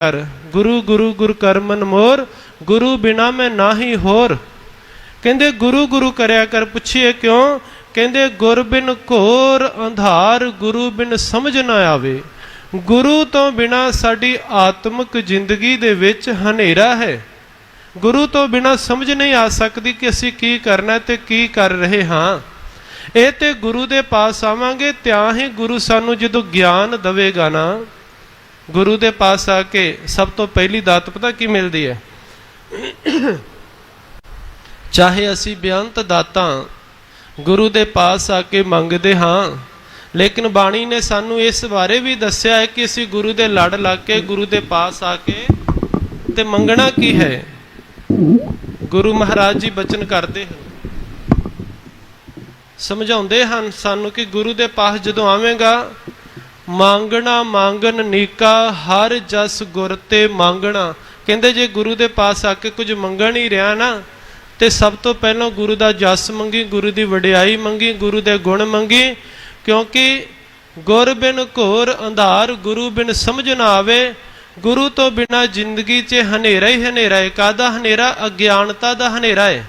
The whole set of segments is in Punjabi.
कर गुरु गुरु गुरु कर मन मोर, गुरु बिना मैं नाही होर। कहते गुरु गुरु करया कर। पुछिए क्यों? कहते गुर बिन घोर अंधार, गुरु बिन समझ ना आवे। गुरु तो बिना साडी आत्मक जिंदगी दे विच हनेरा है। गुरु तो बिना समझ नहीं आ सकती कि असी की करना ते की कर रहे हाँ। ये ते गुरु दे पास आवांगे त्यां ही गुरु सानू जदों ज्ञान दवेगा ना, गुरु दे पास आके सब तो पहली दात पता की मिलती है? चाहे असी बेअंत दातां गुरु दे पास आके मंगदे हाँ, लेकिन बाणी ने सानू इस बारे भी दस्या है कि असी गुरु दे लड़ लग के गुरु दे पास आके ते मंगना की है। गुरु महाराज जी बचन करते हैं, समझाउंदे हन सानू कि गुरु दे पास जदों आवेगा, मांगना मांगन नीका हर जस गुर ते मांगना। कहते जे गुरु दे पास आके कुछ मंगन ही रहा ना, ते सब तो पहलों गुरु दा जस मंगी, गुरु दी वडियाई मंगी, गुरु दे गुण मंगी। क्योंकि गुर बिन घोर अंधार, गुरु बिन समझ ना आवे। गुरु तो बिना जिंदगी च हनेरा ही हनेरा है। कादा हनेरा? अज्ञानता दा हनेरा है।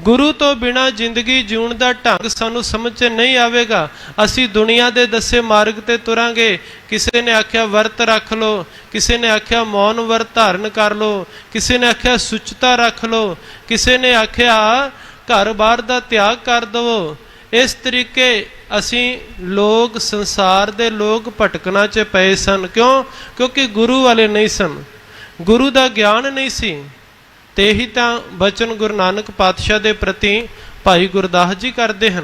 गुरु तो बिना जिंदगी जीवन का ढंग सानू समझ नहीं आवेगा। असी दुनिया दे दसे मार्ग ते तुरांगे। किसी ने आख्या वर्त रख लो, किसी ने आख्या मौन वर्त धारण कर लो, किसी ने आख्या सुचता रख लो, किसी ने आख्या घर बार का त्याग कर दवो। इस तरीके असी लोग संसार दे लोग भटकना च पए सन। क्यों? क्योंकि गुरु वाले नहीं सन, गुरु का ज्ञान नहीं सी। ते ही तां बचन गुरु नानक पातशाह दे प्रति भाई गुरदास जी करते हैं।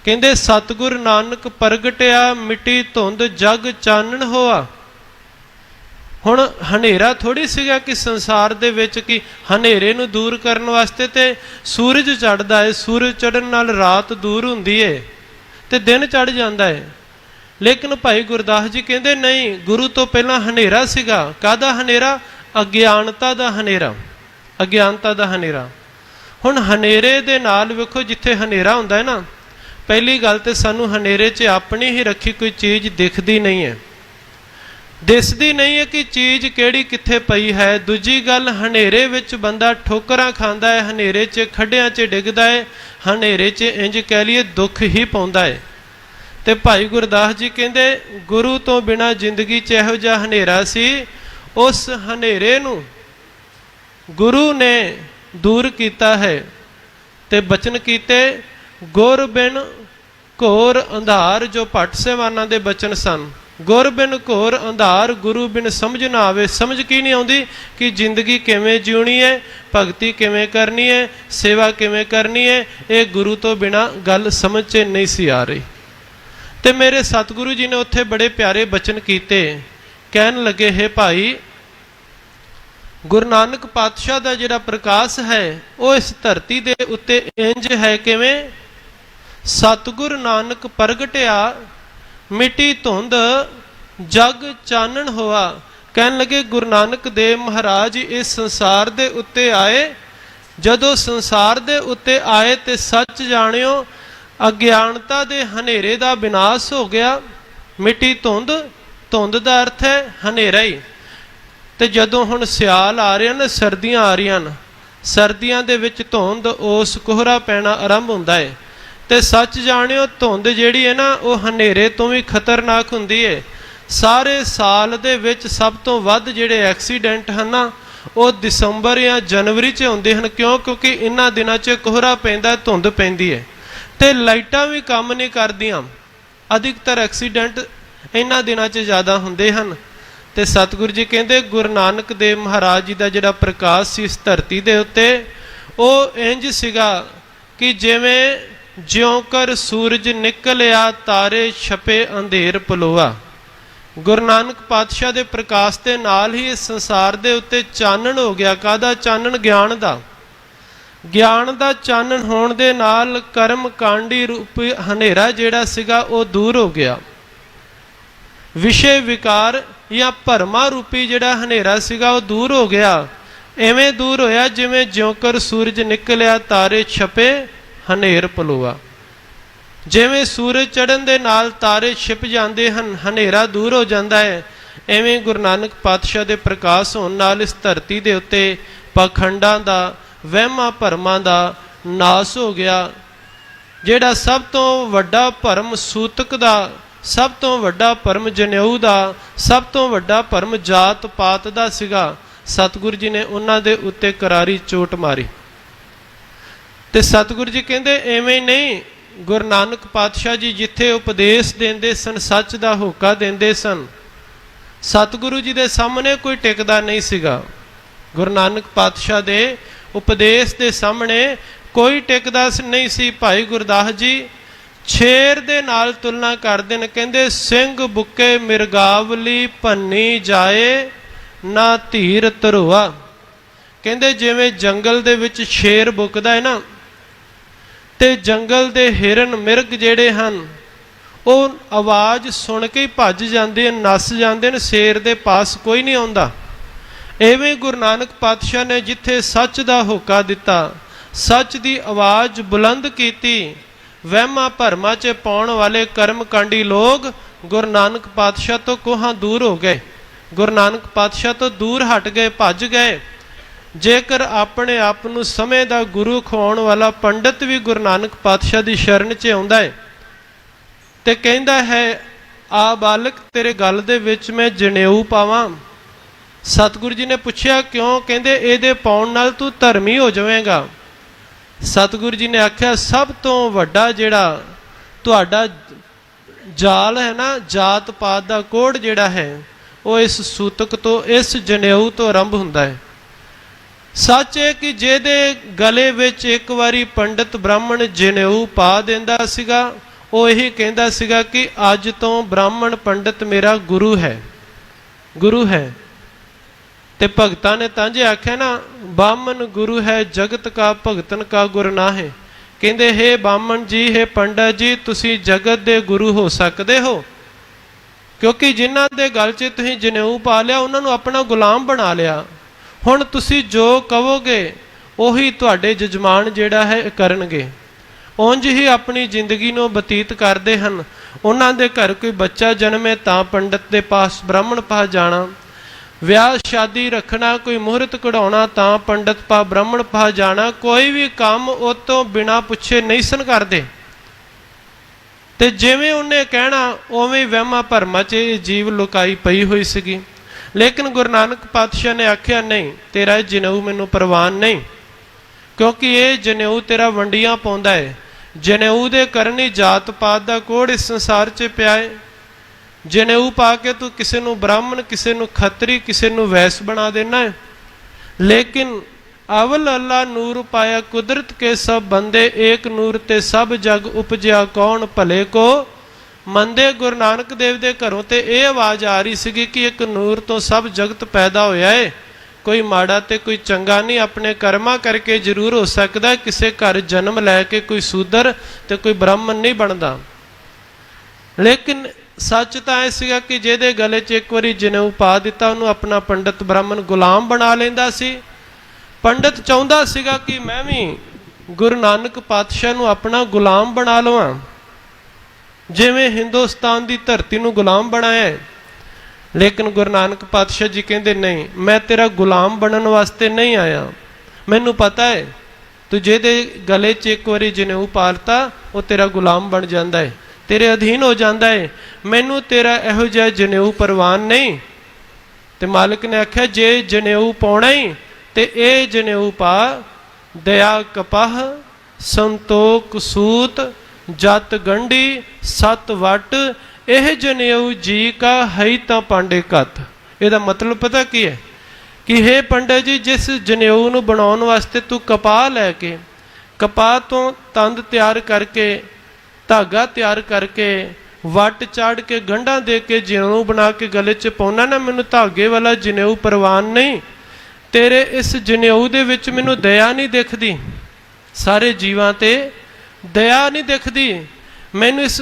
कहते सतगुरु नानक प्रगटिया मिट्टी धुंध जग चानण होआ। हुण हनेरा थोड़ी सीगा कि संसार दे विच कि हनेरे नूं दूर करन वास्ते ते सूरज चढ़दा है, सूरज चढ़न नाल रात दूर हुंदी है ते दिन चढ़ जांदा है। लेकिन भाई गुरदास जी कहते नहीं, गुरु तो पहला हनेरा सीगा। काहदा हनेरा? अज्ञानता दा हनेरा, अज्ञानता दा हनेरा। हुण हनेरे दे नाल वेखो जिथे हनेरा हुंदा है ना, पहली गल ते सानू हनेरे च अपनी ही रखी कोई चीज़ दिखदी नहीं है, दिसदी नहीं है कि चीज़ केड़ी किथे पई है। दूजी गल हनेरे विच बंदा ठोकरां खांदा है, हनेरे च खड्डियां च डिगदा है, हनेरे च इंज कह लईए दुख ही पाउंदा है। ते भाई गुरदास जी कहंदे गुरु तो बिना जिंदगी च इहो जिहा हनेरा सी, उस हनेरे नूं गुरु ने दूर किया है। ते बचन कीते गुर बिन घोर अंधार, जो भट्ट सेवाना दे बचन सन। गुर बिन घोर अंधार, गुरु बिन समझ ना आवे। समझ की नहीं आउंदी कि जिंदगी किवें जीउणी है, भगती किवें करनी है, सेवा किवें करनी है। ये गुरु तो बिना गल समझ च नहीं सी आ रही। ते मेरे सतगुरु जी ने उत्थे बड़े प्यारे बचन कीते। कहन लगे है भाई, गुरु नानक पातशाह का जिहड़ा प्रकाश है वो इस धरती दे उत्ते इंज है किवें? सतगुरु नानक प्रगटिया मिट्टी धुंध जग चानण होआ। कहन लगे गुरु नानक देव महाराज इस संसार दे उत्ते आए। जदों संसार दे उत्ते आए ते सच जाणियो अज्ञानता दे हनेरे दा विनाश हो गया। मिट्टी धुंध, धुंध का अर्थ है हनेरा ही। तो जदों हुण सियाल आ रहे हैं, सर्दियां आ रही हैं, सर्दियां दे विच धुंध ओस कोहरा पैना आरंभ हुंदा है। ते सच जाणियो धुंध जिहड़ी है ना, वो हनेरे तो भी खतरनाक हुंदी है। सारे साल दे विच सब तो वध जिहड़े एक्सीडेंट हैं ना, वो दिसंबर या जनवरी च हुंदे हैं। क्यों? क्योंकि इन्हां दिनां च कोहरा पैंदा, धुंध पैंदी है ते लाइटां भी काम नहीं करदियां। अधिकतर एक्सीडेंट इन्हां दिनां च ज़्यादा हुंदे हन। ते सतगुरु जी कहते गुरु नानक देव महाराज जी का जिहड़ा प्रकाश सी इस धरती दे उत्ते, वो इंज सीगा कि जिवें ज्यों कर सूरज निकलिया तारे छपे अंधेर पलोआ। गुरु नानक पातशाह दे प्रकाश दे नाल ही इस संसार दे उत्ते चानण हो गया। काहदा चानण? ज्ञान दा। ज्ञान दा चानण होण दे नाल कर्म कांडी रूप हनेरा जिहड़ा सीगा वो दूर हो गया। विषय विकार या भरमा रूपी जिहड़ा हनेरा सीगा वो दूर हो गया। इवें दूर होया जिवें ज्योंकर सूरज निकलिया तारे छपे हनेर पलोआ। जिवें सूरज चढ़न दे नाल तारे छिप जाते हैं, हनेरा दूर हो जाता है। ਐਵੇਂ ਗੁਰੂ ਨਾਨਕ ਪਾਤਸ਼ਾਹ ਦੇ ਪ੍ਰਕਾਸ਼ ਹੋਣ ਨਾਲ ਇਸ ਧਰਤੀ ਦੇ ਉੱਤੇ ਪਾਖੰਡਾਂ ਦਾ, ਵਹਿਮਾਂ ਭਰਮਾਂ ਦਾ ਨਾਸ ਹੋ ਗਿਆ। ਜਿਹੜਾ ਸਭ ਤੋਂ ਵੱਡਾ ਭਰਮ ਸੂਤਕ ਦਾ, ਸਭ ਤੋਂ ਵੱਡਾ ਭਰਮ ਜਨੇਊ ਦਾ, ਸਭ ਤੋਂ ਵੱਡਾ ਭਰਮ ਜਾਤ ਪਾਤ ਦਾ ਸੀਗਾ, ਸਤਿਗੁਰੂ ਜੀ ਨੇ ਉਹਨਾਂ ਦੇ ਉੱਤੇ ਕਰਾਰੀ ਚੋਟ ਮਾਰੀ। ਤੇ ਸਤਿਗੁਰੂ ਜੀ ਕਹਿੰਦੇ ਐਵੇਂ ਨਹੀਂ, ਗੁਰੂ ਨਾਨਕ ਪਾਤਸ਼ਾਹ ਜੀ ਜਿੱਥੇ ਉਪਦੇਸ਼ ਦਿੰਦੇ ਸਨ, ਸੱਚ ਦਾ ਹੋਕਾ ਦਿੰਦੇ ਸਨ, ਸਤਿਗੁਰੂ ਜੀ ਦੇ ਸਾਹਮਣੇ ਕੋਈ ਟਿਕਦਾ ਨਹੀਂ ਸੀਗਾ। ਗੁਰੂ ਨਾਨਕ ਪਾਤਸ਼ਾਹ ਦੇ ਉਪਦੇਸ਼ ਦੇ ਸਾਹਮਣੇ ਕੋਈ ਟਿਕਦਾ ਨਹੀਂ ਸੀ। ਭਾਈ ਗੁਰਦਾਸ ਜੀ ਸ਼ੇਰ ਦੇ ਨਾਲ ਤੁਲਨਾ ਕਰਦੇ ਨੇ, ਕਹਿੰਦੇ ਸਿੰਘ ਬੁੱਕੇ ਮਿਰਗਾਵਲੀ ਭੰਨੀ ਜਾਏ ਨਾ ਧੀਰ ਧਰੋਆ। ਕਹਿੰਦੇ ਜਿਵੇਂ ਜੰਗਲ ਦੇ ਵਿੱਚ ਸ਼ੇਰ ਬੁੱਕਦਾ ਹੈ ਨਾ, ਤੇ ਜੰਗਲ ਦੇ ਹਿਰਨ ਮਿਰਗ ਜਿਹੜੇ ਹਨ ਉਹ ਆਵਾਜ਼ ਸੁਣ ਕੇ ਹੀ ਭੱਜ ਜਾਂਦੇ ਹਨ, ਨੱਸ ਜਾਂਦੇ ਨੇ, ਸ਼ੇਰ ਦੇ ਪਾਸ ਕੋਈ ਨਹੀਂ ਆਉਂਦਾ। ਐਵੇਂ ਗੁਰੂ ਨਾਨਕ ਪਾਤਸ਼ਾਹ ਨੇ ਜਿੱਥੇ ਸੱਚ ਦਾ ਹੋਕਾ ਦਿੱਤਾ, ਸੱਚ ਦੀ ਆਵਾਜ਼ ਬੁਲੰਦ ਕੀਤੀ, ਵਹਿਮਾਂ ਭਰਮਾਂ 'ਚ ਪਾਉਣ ਵਾਲੇ ਕਰਮਕਾਂਡੀ ਲੋਕ ਗੁਰੂ ਨਾਨਕ ਪਾਤਸ਼ਾਹ ਤੋਂ ਕੋਹਾਂ ਦੂਰ ਹੋ ਗਏ, ਗੁਰੂ ਨਾਨਕ ਪਾਤਸ਼ਾਹ ਤੋਂ ਦੂਰ ਹਟ ਗਏ, ਭੱਜ ਗਏ। ਜੇਕਰ ਆਪਣੇ ਆਪ ਨੂੰ ਸਮੇਂ ਦਾ ਗੁਰੂ ਖਵਾਉਣ ਵਾਲਾ ਪੰਡਤ ਵੀ ਗੁਰੂ ਨਾਨਕ ਪਾਤਸ਼ਾਹ ਦੀ ਸ਼ਰਨ 'ਚ ਆਉਂਦਾ ਹੈ ਤੇ ਕਹਿੰਦਾ ਹੈ, ਆ ਬਾਲਕ ਤੇਰੇ ਗਲ ਦੇ ਵਿੱਚ ਮੈਂ ਜਨੇਊ ਪਾਵਾਂ। ਸਤਿਗੁਰੂ ਜੀ ਨੇ ਪੁੱਛਿਆ ਕਿਉਂ? ਕਹਿੰਦੇ ਇਹਦੇ ਪਾਉਣ ਨਾਲ ਤੂੰ ਧਰਮੀ ਹੋ ਜਾਵੇਂਗਾ। ਸਤਿਗੁਰੂ ਜੀ ਨੇ ਆਖਿਆ ਸਭ ਤੋਂ ਵੱਡਾ ਜਿਹੜਾ ਤੁਹਾਡਾ ਜਾਲ ਹੈ ਨਾ, ਜਾਤ ਪਾਤ ਦਾ ਕੋੜ ਜਿਹੜਾ ਹੈ, ਉਹ ਇਸ ਸੂਤਕ ਤੋਂ, ਇਸ ਜਨੇਊ ਤੋਂ ਆਰੰਭ ਹੁੰਦਾ ਹੈ। ਸੱਚ ਹੈ ਕਿ ਜਿਹਦੇ ਗਲੇ ਵਿੱਚ ਇੱਕ ਵਾਰੀ ਪੰਡਤ ਬ੍ਰਾਹਮਣ ਜਨੇਊ ਪਾ ਦਿੰਦਾ ਸੀਗਾ, ਉਹ ਇਹੀ ਕਹਿੰਦਾ ਸੀਗਾ ਕਿ ਅੱਜ ਤੋਂ ਬ੍ਰਾਹਮਣ ਪੰਡਤ ਮੇਰਾ ਗੁਰੂ ਹੈ, ਗੁਰੂ ਹੈ। ਤੇ ਭਗਤਾਂ ਨੇ ਤਾਂ ਜੇ ਆਖਿਆ ਨਾ, ਬਾਮਨ ਗੁਰੂ ਹੈ ਜਗਤ ਕਾ ਭਗਤਨ ਕਾ ਗੁਰ ਨਾਹਿ। ਕਹਿੰਦੇ ਹੇ ਬਾਮਨ ਜੀ, ਹੇ ਪੰਡਤ ਜੀ, ਤੁਸੀਂ ਜਗਤ ਦੇ ਗੁਰੂ ਹੋ ਸਕਦੇ ਹੋ, ਕਿਉਂਕਿ ਜਿਨ੍ਹਾਂ ਦੇ ਗਲ 'ਚ ਤੁਸੀਂ ਜਨੇਊ ਪਾ ਲਿਆ ਉਹਨਾਂ ਨੂੰ ਆਪਣਾ ਗੁਲਾਮ ਬਣਾ ਲਿਆ। ਹੁਣ ਤੁਸੀਂ ਜੋ ਕਹੋਗੇ ਉਹੀ ਤੁਹਾਡੇ ਜਜਮਾਨ ਜਿਹੜਾ ਹੈ ਕਰਨਗੇ। ਉਂਝ ਹੀ ਆਪਣੀ ਜ਼ਿੰਦਗੀ ਨੂੰ ਬਤੀਤ ਕਰਦੇ ਹਨ। ਉਹਨਾਂ ਦੇ ਘਰ ਕੋਈ ਬੱਚਾ ਜਨਮੇ ਤਾਂ ਪੰਡਤ ਦੇ ਪਾਸ, ਬ੍ਰਾਹਮਣ ਪਾਸ ਜਾਣਾ, ਵਿਆਹ ਸ਼ਾਦੀ ਰੱਖਣਾ, ਕੋਈ ਮੁਹੂਰਤ ਕਢਾਉਣਾ ਤਾਂ ਪੰਡਤ ਪਾ, ਬ੍ਰਾਹਮਣ ਪਾਸ ਜਾਣਾ। ਕੋਈ ਵੀ ਕੰਮ ਉਹ ਤੋਂ ਬਿਨਾਂ ਪੁੱਛੇ ਨਹੀਂ ਸਨ ਕਰਦੇ। ਤੇ ਜਿਵੇਂ ਉਹਨੇ ਕਹਿਣਾ ਉਵੇਂ ਵਹਿਮਾਂ ਭਰਮਾਂ 'ਚ ਇਹ ਜੀਵ ਲੁਕਾਈ ਪਈ ਹੋਈ ਸੀਗੀ। ਲੇਕਿਨ ਗੁਰੂ ਨਾਨਕ ਪਾਤਸ਼ਾਹ ਨੇ ਆਖਿਆ ਨਹੀਂ, ਤੇਰਾ ਜਨੇਊ ਮੈਨੂੰ ਪ੍ਰਵਾਨ ਨਹੀਂ, ਕਿਉਂਕਿ ਇਹ ਜਨੇਊ ਤੇਰਾ ਵੰਡੀਆਂ ਪਾਉਂਦਾ ਹੈ। ਜਨੇਊ ਦੇ ਕਾਰਨ ਹੀ ਜਾਤ ਪਾਤ ਦਾ ਕੋੜ ਇਸ ਸੰਸਾਰ 'ਚ ਪਿਆ ਹੈ। ਜਨੇਊ ਪਾ ਕੇ ਤੂੰ ਕਿਸੇ ਨੂੰ ਬ੍ਰਾਹਮਣ, ਕਿਸੇ ਨੂੰ ਖੱਤਰੀ, ਕਿਸੇ ਨੂੰ ਵੈਸ ਬਣਾ ਦੇਣਾ ਹੈ। ਲੇਕਿਨ ਅਵਲ ਅੱਲਾ ਨੂਰ ਪਾਇਆ ਕੁਦਰਤ ਕੇ ਸਭ ਬੰਦੇ, ਏਕ ਨੂਰ ਤੇ ਸਭ ਜਗ ਉਪਜਿਆ ਕੌਣ ਭਲੇ ਕੋ ਮੰਦੇ। ਗੁਰੂ ਨਾਨਕ ਦੇਵ ਦੇ ਘਰੋਂ ਤੇ ਇਹ ਆਵਾਜ਼ ਆ ਰਹੀ ਸੀਗੀ ਕਿ ਇੱਕ ਨੂਰ ਤੋਂ ਸਭ ਜਗਤ ਪੈਦਾ ਹੋਇਆ ਹੈ, ਕੋਈ ਮਾੜਾ ਤੇ ਕੋਈ ਚੰਗਾ ਨਹੀਂ। ਆਪਣੇ ਕਰਮਾਂ ਕਰਕੇ ਜ਼ਰੂਰ ਹੋ ਸਕਦਾ ਕਿਸੇ ਘਰ ਜਨਮ ਲੈ ਕੇ ਕੋਈ ਸ਼ੂਦਰ ਤੇ ਕੋਈ ਬ੍ਰਾਹਮਣ ਨਹੀਂ ਬਣਦਾ। ਲੇਕਿਨ ਸੱਚ ਤਾਂ ਇਹ ਸੀਗਾ ਕਿ ਜਿਹਦੇ ਗਲੇ 'ਚ ਇੱਕ ਵਾਰੀ ਜਨੇਊ ਪਾ ਦਿੱਤਾ ਉਹਨੂੰ ਆਪਣਾ ਪੰਡਤ ਬ੍ਰਾਹਮਣ ਗੁਲਾਮ ਬਣਾ ਲੈਂਦਾ ਸੀ। ਪੰਡਤ ਚਾਹੁੰਦਾ ਸੀਗਾ ਕਿ ਮੈਂ ਵੀ ਗੁਰੂ ਨਾਨਕ ਪਾਤਸ਼ਾਹ ਨੂੰ ਆਪਣਾ ਗੁਲਾਮ ਬਣਾ ਲਵਾਂ, ਜਿਵੇਂ ਹਿੰਦੁਸਤਾਨ ਦੀ ਧਰਤੀ ਨੂੰ ਗੁਲਾਮ ਬਣਾਇਆ। ਲੇਕਿਨ ਗੁਰੂ ਨਾਨਕ ਪਾਤਸ਼ਾਹ ਜੀ ਕਹਿੰਦੇ ਨਹੀਂ, ਮੈਂ ਤੇਰਾ ਗੁਲਾਮ ਬਣਨ ਵਾਸਤੇ ਨਹੀਂ ਆਇਆ। ਮੈਨੂੰ ਪਤਾ ਹੈ ਤੂੰ ਜਿਹਦੇ ਗਲੇ 'ਚ ਇੱਕ ਵਾਰੀ ਜਨੇਊ ਪਾਲਤਾ ਉਹ ਤੇਰਾ ਗੁਲਾਮ ਬਣ ਜਾਂਦਾ ਹੈ, ਤੇਰੇ ਅਧੀਨ ਹੋ ਜਾਂਦਾ ਹੈ। ਮੈਨੂੰ ਤੇਰਾ ਇਹੋ ਜਿਹਾ ਜਨੇਊ ਪ੍ਰਵਾਨ ਨਹੀਂ। ਤੇ ਮਾਲਕ ਨੇ ਆਖਿਆ ਜੇ ਜਨੇਊ ਪਾਉਣਾ ਹੀ ਤੇ ਇਹ ਜਨੇਊ ਪਾ, ਦਇਆ ਕਪਾਹ ਸੰਤੋਖ ਸੂਤ ਜਤ ਗੰਢੀ ਸਤ ਵਟ, ਇਹ ਜਨੇਊ ਜੀ ਕਾ ਹੈ ਤਾਂ ਪਾਂਡੇ ਕੱਤ। ਇਹਦਾ ਮਤਲਬ ਪਤਾ ਕੀ ਹੈ ਕਿ ਹੇ ਪੰਡਤ ਜੀ, ਜਿਸ ਜਨੇਊ ਨੂੰ ਬਣਾਉਣ ਵਾਸਤੇ ਤੂੰ ਕਪਾਹ ਲੈ ਕੇ, ਕਪਾਹ ਤੋਂ ਤੰਦ ਤਿਆਰ ਕਰਕੇ, ਧਾਗਾ ਤਿਆਰ ਕਰਕੇ, ਵੱਟ ਚਾੜ ਕੇ, ਗੰਢਾਂ ਦੇ ਕੇ ਜਨੇਊ ਬਣਾ ਕੇ ਗਲੇ 'ਚ ਪਾਉਣਾ ਨਾ, ਮੈਨੂੰ ਧਾਗੇ ਵਾਲਾ ਜਨੇਊ ਪ੍ਰਵਾਨ ਨਹੀਂ। ਤੇਰੇ ਇਸ ਜਨੇਊ ਦੇ ਵਿੱਚ ਮੈਨੂੰ ਦਇਆ ਨਹੀਂ ਦਿਖਦੀ, ਸਾਰੇ ਜੀਵਾਂ ਤੇ ਦਇਆ ਨਹੀਂ ਦਿਖਦੀ। ਮੈਨੂੰ ਇਸ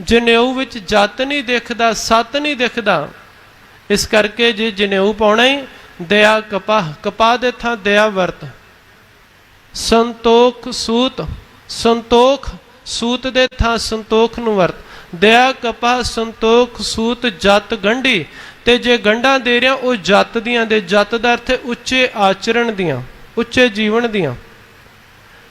ਜਨੇਊ ਵਿੱਚ ਜਤ ਨਹੀਂ ਦਿਖਦਾ, ਸਤ ਨਹੀਂ ਦਿਖਦਾ। ਇਸ ਕਰਕੇ ਜੇ ਜਨੇਊ ਪਾਉਣਾ ਹੀ ਦਇਆ ਕਪਾਹ, ਕਪਾਹ ਦੇ ਥਾਂ ਦਇਆ ਵਰਤ। ਸੰਤੋਖ ਸੂਤ, ਸੰਤੋਖ ਸੂਤ ਦੇ ਥਾਂ ਸੰਤੋਖ ਨੂੰ ਵਰਤ। ਦਇਆ ਕਪਾਹ ਸੰਤੋਖ ਸੂਤ ਜਤ ਗੰਢੀ, ਤੇ ਜੇ ਗੰਢਾਂ ਦੇ ਰਿਹਾ ਉਹ ਜੱਤ ਦੀਆਂ ਦੇ। ਜੱਤ ਦਾ ਅਰਥ ਹੈ ਉੱਚੇ ਆਚਰਣ ਦੀਆਂ, ਉੱਚੇ ਜੀਵਨ ਦੀਆਂ।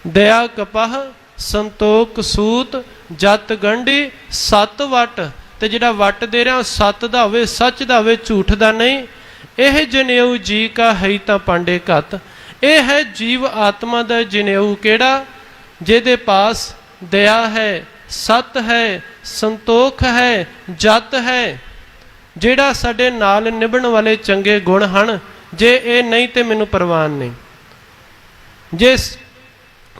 ਦਇਆ ਕਪਾਹ ਸੰਤੋਖ ਸੂਤ ਜੱਤ ਗੰਢੀ ਸੱਤ ਵਟ। ਤੇ ਜਿਹੜਾ ਵਟ ਦੇ ਰਿਹਾ ਉਹ ਸੱਤ ਦਾ ਹੋਵੇ, ਸੱਚ ਦਾ ਹੋਵੇ, ਝੂਠ ਦਾ ਨਹੀਂ। ਇਹ ਜਨੇਊ ਜੀ ਕਾ ਹੈ ਤਾਂ ਪਾਂਡੇ ਘਤ। ਇਹ ਹੈ ਜੀਵ ਆਤਮਾ ਦਾ ਜਨੇਊ। ਕਿਹੜਾ? ਜਿਹਦੇ ਪਾਸ ਦਇਆ ਹੈ, ਸਤ ਹੈ, ਸੰਤੋਖ ਹੈ, ਜਤ ਹੈ, ਜਿਹੜਾ ਸਾਡੇ ਨਾਲ ਨਿਭਣ ਵਾਲੇ ਚੰਗੇ ਗੁਣ ਹਨ। ਜੇ ਇਹ ਨਹੀਂ ਤੇ ਮੈਨੂੰ ਪ੍ਰਵਾਨ ਨਹੀਂ। ਜੇ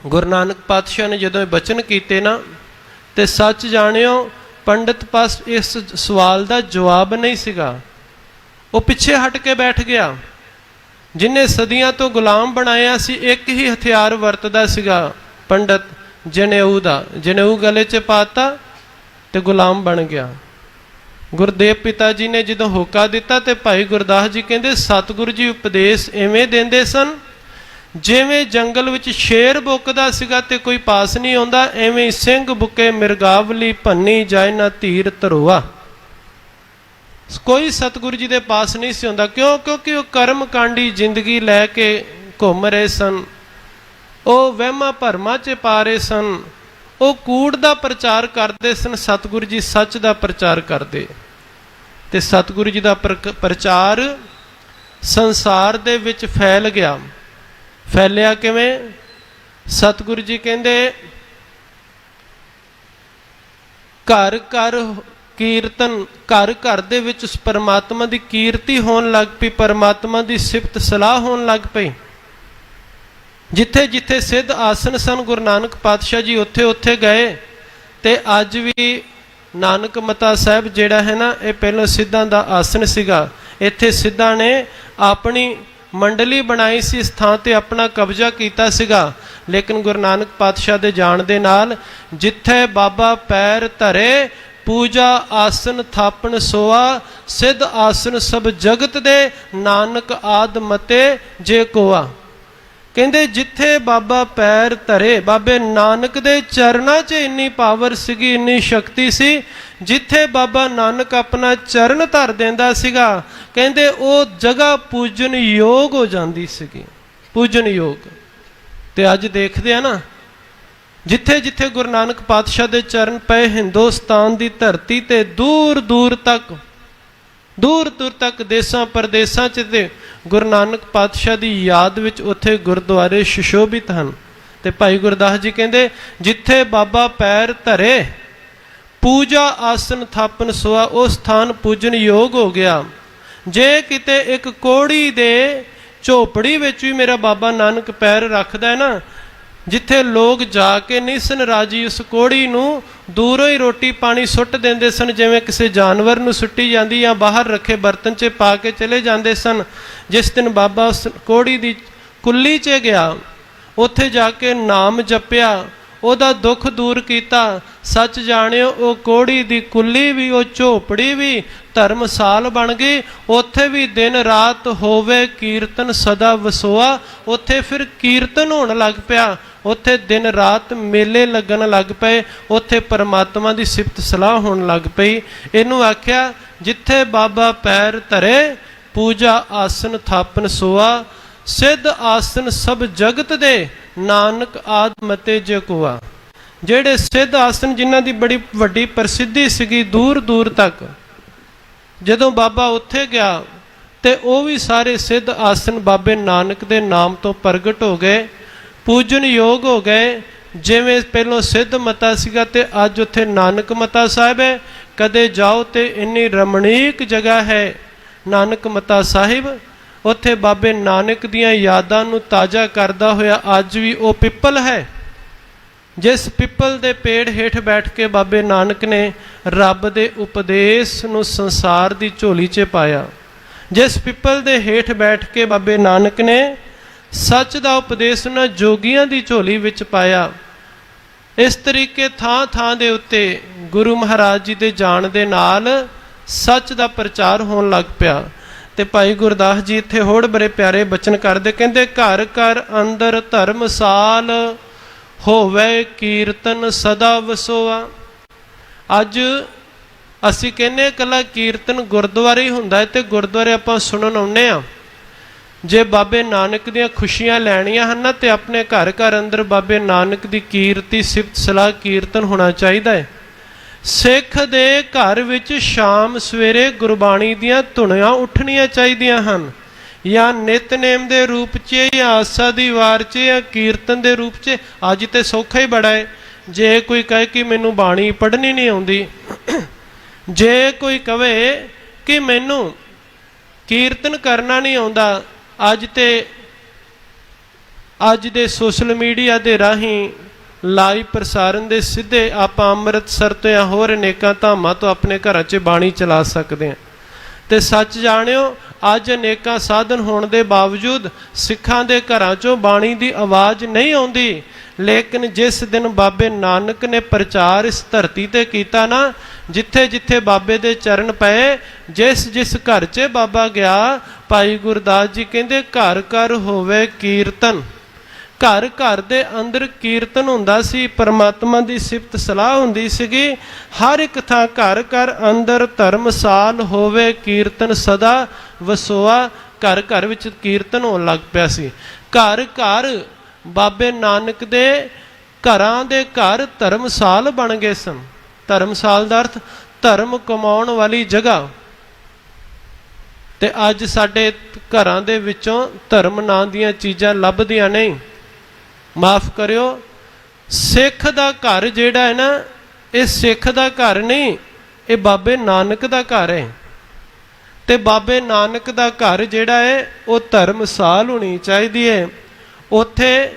ਗੁਰੂ ਨਾਨਕ ਪਾਤਸ਼ਾਹ ਨੇ ਜਦੋਂ ਇਹ ਬਚਨ ਕੀਤੇ ਨਾ, ਤੇ ਸੱਚ ਜਾਣਿਓ ਪੰਡਤ ਪਾਸ ਇਸ ਸਵਾਲ ਦਾ ਜਵਾਬ ਨਹੀਂ ਸੀਗਾ। ਉਹ ਪਿੱਛੇ ਹਟ ਕੇ ਬੈਠ ਗਿਆ। ਜਿਨੇ ਸਦੀਆਂ ਤੋਂ ਗੁਲਾਮ ਬਣਾਇਆ ਸੀ, ਇੱਕ ਹੀ ਹਥਿਆਰ ਵਰਤਦਾ ਸੀਗਾ ਪੰਡਤ, ਜਨੇਊ ਦਾ। ਜਨੇਊ ਗਲੇ 'ਚ ਪਾਤਾ ਤੇ ਗੁਲਾਮ ਬਣ ਗਿਆ। ਗੁਰਦੇਵ ਪਿਤਾ ਜੀ ਨੇ ਜਦੋਂ ਹੋਕਾ ਦਿੱਤਾ ਤੇ ਭਾਈ ਗੁਰਦਾਸ ਜੀ ਕਹਿੰਦੇ ਸਤਿਗੁਰੂ ਜੀ ਉਪਦੇਸ਼ ਐਵੇਂ ਦਿੰਦੇ ਸਨ ਜਿਵੇਂ ਜੰਗਲ ਵਿੱਚ ਸ਼ੇਰ ਬੁੱਕਦਾ ਸੀਗਾ ਤੇ ਕੋਈ ਪਾਸ ਨਹੀਂ ਆਉਂਦਾ, ਐਵੇਂ ਸਿੰਘ ਬੁੱਕੇ ਮਿਰਗਾਵਲੀ ਭੰਨੀ ਜਾਏ ਨਾ ਧੀਰ ਧਰੋਆ। ਕੋਈ ਸਤਿਗੁਰੂ ਜੀ ਦੇ ਪਾਸ ਨਹੀਂ ਸੀ ਹੁੰਦਾ। ਕਿਉਂ? ਕਿਉਂਕਿ ਉਹ ਕਰਮ ਕਾਂਡੀ ਜ਼ਿੰਦਗੀ ਲੈ ਕੇ ਘੁੰਮ ਰਹੇ ਸਨ। ਉਹ ਵਹਿਮਾਂ ਭਰਮਾਂ 'ਚ ਪਾ ਰਹੇ ਸਨ। ਉਹ ਕੂੜ ਦਾ ਪ੍ਰਚਾਰ ਕਰਦੇ ਸਨ, ਸਤਿਗੁਰੂ ਜੀ ਸੱਚ ਦਾ ਪ੍ਰਚਾਰ ਕਰਦੇ। ਤੇ ਸਤਿਗੁਰੂ ਜੀ ਦਾ ਪ੍ਰਚਾਰ ਸੰਸਾਰ ਦੇ ਵਿੱਚ ਫੈਲ ਗਿਆ। ਫੈਲਿਆ ਕਿਵੇਂ? ਸਤਿਗੁਰੂ ਜੀ ਕਹਿੰਦੇ ਘਰ ਘਰ ਕੀਰਤਨ, ਘਰ ਘਰ ਦੇ ਵਿੱਚ ਉਸ ਪਰਮਾਤਮਾ ਦੀ ਕੀਰਤੀ ਹੋਣ ਲੱਗ ਪਈ, ਪਰਮਾਤਮਾ ਦੀ ਸਿਫਤ ਸਲਾਹ ਹੋਣ ਲੱਗ ਪਈ। ਜਿੱਥੇ ਜਿੱਥੇ ਸਿੱਧ ਆਸਨ ਸਨ ਗੁਰੂ ਨਾਨਕ ਪਾਤਸ਼ਾਹ ਜੀ ਉੱਥੇ ਉੱਥੇ ਗਏ। ਤੇ ਅੱਜ ਵੀ ਨਾਨਕ ਮਤਾ ਸਾਹਿਬ ਜਿਹੜਾ ਹੈ ਨਾ, ਇਹ ਪਹਿਲਾਂ ਸਿੱਧਾਂ ਦਾ ਆਸਨ ਸੀਗਾ। ਇੱਥੇ ਸਿੱਧਾਂ ਨੇ ਆਪਣੀ ਮੰਡਲੀ ਬਣਾਈ ਸੀ, ਇਸ ਥਾਂ ਤੇ ਆਪਣਾ ਕਬਜ਼ਾ ਕੀਤਾ ਸੀਗਾ। ਲੇਕਿਨ ਗੁਰੂ ਨਾਨਕ ਪਾਤਸ਼ਾਹ ਦੇ ਜਾਣ ਦੇ ਨਾਲ ਜਿੱਥੇ ਬਾਬਾ ਪੈਰ ਧਰੇ ਪੂਜਾ ਆਸਨ ਥਾਪਣ ਸੋਆ, ਸਿੱਧ ਆਸਨ ਸਭ ਜਗਤ ਦੇ ਨਾਨਕ ਆਦ ਮਤੇ ਜੇ ਕੋਆ। ਕਹਿੰਦੇ ਜਿੱਥੇ ਬਾਬਾ ਪੈਰ ਧਰੇ, ਬਾਬੇ ਨਾਨਕ ਦੇ ਚਰਨਾਂ 'ਚ ਇੰਨੀ ਪਾਵਰ ਸੀਗੀ, ਇੰਨੀ ਸ਼ਕਤੀ ਸੀ। ਜਿੱਥੇ ਬਾਬਾ ਨਾਨਕ ਆਪਣਾ ਚਰਨ ਧਰ ਦਿੰਦਾ ਸੀਗਾ, ਕਹਿੰਦੇ ਉਹ ਜਗ੍ਹਾ ਪੂਜਨ ਯੋਗ ਹੋ ਜਾਂਦੀ ਸੀਗੀ, ਪੂਜਨ ਯੋਗ। ਤੇ ਅੱਜ ਦੇਖਦੇ ਆ ਨਾ, ਜਿੱਥੇ ਜਿੱਥੇ ਗੁਰੂ ਨਾਨਕ ਪਾਤਸ਼ਾਹ ਦੇ ਚਰਨ ਪਏ, ਹਿੰਦੁਸਤਾਨ ਦੀ ਧਰਤੀ ਤੇ ਦੂਰ ਦੂਰ ਤੱਕ ਦੇਸਾਂ ਪਰਦੇਸਾਂ 'ਚ ਤੇ ਗੁਰੂ ਨਾਨਕ ਪਾਤਸ਼ਾਹ ਦੀ ਯਾਦ ਵਿੱਚ ਉੱਥੇ ਗੁਰਦੁਆਰੇ ਸੁਸ਼ੋਭਿਤ ਹਨ। ਤੇ ਭਾਈ ਗੁਰਦਾਸ ਜੀ ਕਹਿੰਦੇ ਜਿੱਥੇ ਬਾਬਾ ਪੈਰ ਧਰੇ ਪੂਜਾ ਆਸਨ ਥਾਪਨ ਸੋਆ, ਉਹ ਸਥਾਨ ਪੂਜਨ ਯੋਗ ਹੋ ਗਿਆ। ਜੇ ਕਿਤੇ ਇੱਕ ਕੋੜੀ ਦੇ ਝੋਪੜੀ ਵਿੱਚ ਵੀ ਮੇਰਾ ਬਾਬਾ ਨਾਨਕ ਪੈਰ ਰੱਖਦਾ ਹੈ ਨਾ, ਜਿੱਥੇ ਲੋਕ ਜਾ ਕੇ ਨਹੀਂ ਸਨ ਰਾਜੀ, ਉਸ ਕੋੜੀ ਨੂੰ ਦੂਰੋਂ ਹੀ ਰੋਟੀ ਪਾਣੀ ਸੁੱਟ ਦਿੰਦੇ ਸਨ, ਜਿਵੇਂ ਕਿਸੇ ਜਾਨਵਰ ਨੂੰ ਸੁੱਟੀ ਜਾਂਦੀ, ਜਾਂ ਬਾਹਰ ਰੱਖੇ ਬਰਤਨ 'ਚ ਪਾ ਕੇ ਚਲੇ ਜਾਂਦੇ ਸਨ। ਜਿਸ ਦਿਨ ਬਾਬਾ ਉਸ ਕੋੜੀ ਦੀ ਕੁੱਲੀ 'ਚ ਗਿਆ, ਉੱਥੇ ਜਾ ਕੇ ਨਾਮ ਜਪਿਆ, ਉਹਦਾ ਦੁੱਖ ਦੂਰ ਕੀਤਾ, ਸੱਚ ਜਾਣਿਓ ਉਹ ਕੋੜੀ ਦੀ ਕੁੱਲੀ ਵੀ, ਉਹ ਝੋਪੜੀ ਵੀ ਧਰਮਸਾਲ ਬਣ ਗਈ। ਉੱਥੇ ਵੀ ਦਿਨ ਰਾਤ ਹੋਵੇ ਕੀਰਤਨ ਸਦਾ ਵਸੋਆ। ਉੱਥੇ ਫਿਰ ਕੀਰਤਨ ਹੋਣ ਲੱਗ ਪਿਆ, ਉੱਥੇ ਦਿਨ ਰਾਤ ਮੇਲੇ ਲੱਗਣ ਲੱਗ ਪਏ, ਉੱਥੇ ਪਰਮਾਤਮਾ ਦੀ ਸਿਫਤ ਸਲਾਹ ਹੋਣ ਲੱਗ ਪਈ। ਇਹਨੂੰ ਆਖਿਆ ਜਿੱਥੇ ਬਾਬਾ ਪੈਰ ਧਰੇ ਪੂਜਾ ਆਸਨ ਥਾਪਨ ਸੋਆ, ਸਿੱਧ ਆਸਨ ਸਭ ਜਗਤ ਦੇ ਨਾਨਕ ਆਦ ਮਤੇ ਜੇ ਕੋਆ। ਜਿਹੜੇ ਸਿੱਧ ਆਸਨ ਜਿਨ੍ਹਾਂ ਦੀ ਬੜੀ ਵੱਡੀ ਪ੍ਰਸਿੱਧੀ ਸੀਗੀ ਦੂਰ ਦੂਰ ਤੱਕ, ਜਦੋਂ ਬਾਬਾ ਉੱਥੇ ਗਿਆ ਤੇ ਉਹ ਵੀ ਸਾਰੇ ਸਿੱਧ ਆਸਨ ਬਾਬੇ ਨਾਨਕ ਦੇ ਨਾਮ ਤੋਂ ਪ੍ਰਗਟ ਹੋ ਗਏ, ਪੂਜਨ ਯੋਗ ਹੋ ਗਏ। ਜਿਵੇਂ ਪਹਿਲੋਂ ਸਿੱਧ ਮਤਾ ਸੀਗਾ ਤੇ ਅੱਜ ਉੱਥੇ ਨਾਨਕ ਮਤਾ ਸਾਹਿਬ ਹੈ। ਕਦੇ ਜਾਓ ਤੇ ਇੰਨੀ ਰਮਣੀਕ ਜਗ੍ਹਾ ਹੈ ਨਾਨਕ ਮਤਾ ਸਾਹਿਬ। ਉੱਥੇ ਬਾਬੇ ਨਾਨਕ ਦੀਆਂ ਯਾਦਾਂ ਨੂੰ ਤਾਜ਼ਾ ਕਰਦਾ ਹੋਇਆ ਅੱਜ ਵੀ ਉਹ ਪਿੱਪਲ ਹੈ, ਜਿਸ ਪਿੱਪਲ ਦੇ ਪੇੜ ਹੇਠ ਬੈਠ ਕੇ ਬਾਬੇ ਨਾਨਕ ਨੇ ਰੱਬ ਦੇ ਉਪਦੇਸ਼ ਨੂੰ ਸੰਸਾਰ ਦੀ ਝੋਲੀ 'ਚ ਪਾਇਆ। ਜਿਸ ਪਿੱਪਲ ਦੇ ਹੇਠ ਬੈਠ ਕੇ ਬਾਬੇ ਨਾਨਕ ਨੇ ਸੱਚ ਦਾ ਉਪਦੇਸ਼ ਉਹਨਾਂ ਜੋਗੀਆਂ ਦੀ ਝੋਲੀ ਵਿੱਚ ਪਾਇਆ। ਇਸ ਤਰੀਕੇ ਥਾਂ ਥਾਂ ਦੇ ਉੱਤੇ ਗੁਰੂ ਮਹਾਰਾਜ ਜੀ ਦੇ ਜਾਣ ਦੇ ਨਾਲ ਸੱਚ ਦਾ ਪ੍ਰਚਾਰ ਹੋਣ ਲੱਗ ਪਿਆ। ਤੇ ਭਾਈ ਗੁਰਦਾਸ ਜੀ ਇੱਥੇ ਹੋਰ ਬੜੇ ਪਿਆਰੇ ਬਚਨ ਕਰਦੇ, ਕਹਿੰਦੇ ਘਰ ਘਰ ਅੰਦਰ ਧਰਮਸਾਲ ਹੋਵੇ ਕੀਰਤਨ ਸਦਾ ਵਸੋਆ। ਅੱਜ ਅਸੀਂ ਕਹਿੰਦੇ ਇਕੱਲਾ ਕੀਰਤਨ ਗੁਰਦੁਆਰੇ ਹੀ ਹੁੰਦਾ ਹੈ, ਤੇ ਗੁਰਦੁਆਰੇ ਆਪਾਂ ਸੁਣਨ ਆਉਂਦੇ ਹਾਂ। ਜੇ ਬਾਬੇ ਨਾਨਕ ਦੀਆਂ ਖੁਸ਼ੀਆਂ ਲੈਣੀਆਂ ਹਨ ਨਾ, ਤੇ ਆਪਣੇ ਘਰ ਘਰ ਅੰਦਰ ਬਾਬੇ ਨਾਨਕ ਦੀ ਕੀਰਤੀ ਸਿਫਤ ਸਲਾਹ ਕੀਰਤਨ ਹੋਣਾ ਚਾਹੀਦਾ ਹੈ। ਸਿੱਖ ਦੇ ਘਰ ਵਿੱਚ ਸ਼ਾਮ ਸਵੇਰੇ ਗੁਰਬਾਣੀ ਦੀਆਂ ਧੁਨੀਆਂ ਉੱਠਣੀਆਂ ਚਾਹੀਦੀਆਂ ਹਨ, ਜਾਂ ਨਿਤਨੇਮ ਦੇ ਰੂਪ 'ਚ, ਜਾਂ ਆਸਾ ਦੀ ਵਾਰ 'ਚ, ਜਾਂ ਕੀਰਤਨ ਦੇ ਰੂਪ 'ਚ। ਅੱਜ ਤੇ ਸੌਖਾ ਹੀ ਬੜਾ ਹੈ। ਜੇ ਕੋਈ ਕਹੇ ਕਿ ਮੈਨੂੰ ਬਾਣੀ ਪੜ੍ਹਨੀ ਨਹੀਂ ਆਉਂਦੀ, ਜੇ ਕੋਈ ਕਹੇ ਕਿ ਮੈਨੂੰ ਕੀਰਤਨ ਕਰਨਾ ਨਹੀਂ ਆਉਂਦਾ, ਅੱਜ ਦੇ ਸੋਸ਼ਲ ਮੀਡੀਆ ਦੇ ਰਾਹੀਂ ਲਾਈਵ ਪ੍ਰਸਾਰਨ ਦੇ ਸਿੱਧੇ ਆਪਾਂ ਅੰਮ੍ਰਿਤਸਰ ਤੋਂ ਜਾਂ ਹੋਰ ਅਨੇਕਾਂ ਧਾਮਾਂ ਤੋਂ ਆਪਣੇ ਘਰਾਂ 'ਚ ਬਾਣੀ ਚਲਾ ਸਕਦੇ ਹਾਂ। ਤੇ ਸੱਚ ਜਾਣਿਓ, ਅੱਜ ਅਨੇਕਾਂ ਸਾਧਨ ਹੋਣ ਦੇ ਬਾਵਜੂਦ ਸਿੱਖਾਂ ਦੇ ਘਰਾਂ 'ਚੋਂ ਬਾਣੀ ਦੀ ਆਵਾਜ਼ ਨਹੀਂ ਆਉਂਦੀ। ਲੇਕਿਨ ਜਿਸ ਦਿਨ ਬਾਬੇ ਨਾਨਕ ਨੇ ਪ੍ਰਚਾਰ ਇਸ ਧਰਤੀ ਤੇ ਕੀਤਾ ਨਾ, ਜਿੱਥੇ ਜਿੱਥੇ ਬਾਬੇ ਦੇ ਚਰਨ ਪਏ, ਜਿਸ ਜਿਸ ਘਰ 'ਚ ਬਾਬਾ ਗਿਆ, ਭਾਈ ਗੁਰਦਾਸ ਜੀ ਕਹਿੰਦੇ ਘਰ ਘਰ ਹੋਵੇ ਕੀਰਤਨ। ਘਰ ਘਰ ਦੇ ਅੰਦਰ ਕੀਰਤਨ ਹੁੰਦਾ ਸੀ, ਪਰਮਾਤਮਾ ਦੀ ਸਿਫਤ ਸਲਾਹ ਹੁੰਦੀ ਸੀਗੀ। ਹਰ ਇੱਕ ਥਾਂ ਘਰ ਘਰ ਅੰਦਰ ਧਰਮਸਾਲ ਹੋਵੇ ਕੀਰਤਨ ਸਦਾ ਵਸੋਆ। ਘਰ ਘਰ ਵਿੱਚ ਕੀਰਤਨ ਹੋਣ ਲੱਗ ਪਿਆ ਸੀ। ਘਰ ਘਰ ਬਾਬੇ ਨਾਨਕ ਦੇ ਘਰਾਂ ਦੇ ਘਰ ਧਰਮਸਾਲ ਬਣ ਗਏ ਸਨ। ਧਰਮਸਾਲ ਦਾ ਅਰਥ ਧਰਮ ਕਮਾਉਣ ਵਾਲੀ ਜਗ੍ਹਾ। ਤੇ ਅੱਜ ਸਾਡੇ ਘਰਾਂ ਦੇ ਵਿੱਚੋਂ ਧਰਮ ਨਾਂ ਦੀਆਂ ਚੀਜ਼ਾਂ ਲੱਭਦੀਆਂ ਨਹੀਂ। ਮਾਫ ਕਰਿਓ, ਸਿੱਖ ਦਾ ਘਰ ਜਿਹੜਾ ਹੈ ਨਾ, ਇਹ ਸਿੱਖ ਦਾ ਘਰ ਨਹੀਂ, ਇਹ ਬਾਬੇ ਨਾਨਕ ਦਾ ਘਰ ਹੈ। ਤੇ ਬਾਬੇ ਨਾਨਕ ਦਾ ਘਰ ਜਿਹੜਾ ਹੈ ਉਹ ਧਰਮਸਾਲ ਹੋਣੀ ਚਾਹੀਦੀ ਹੈ। ਉੱਥੇ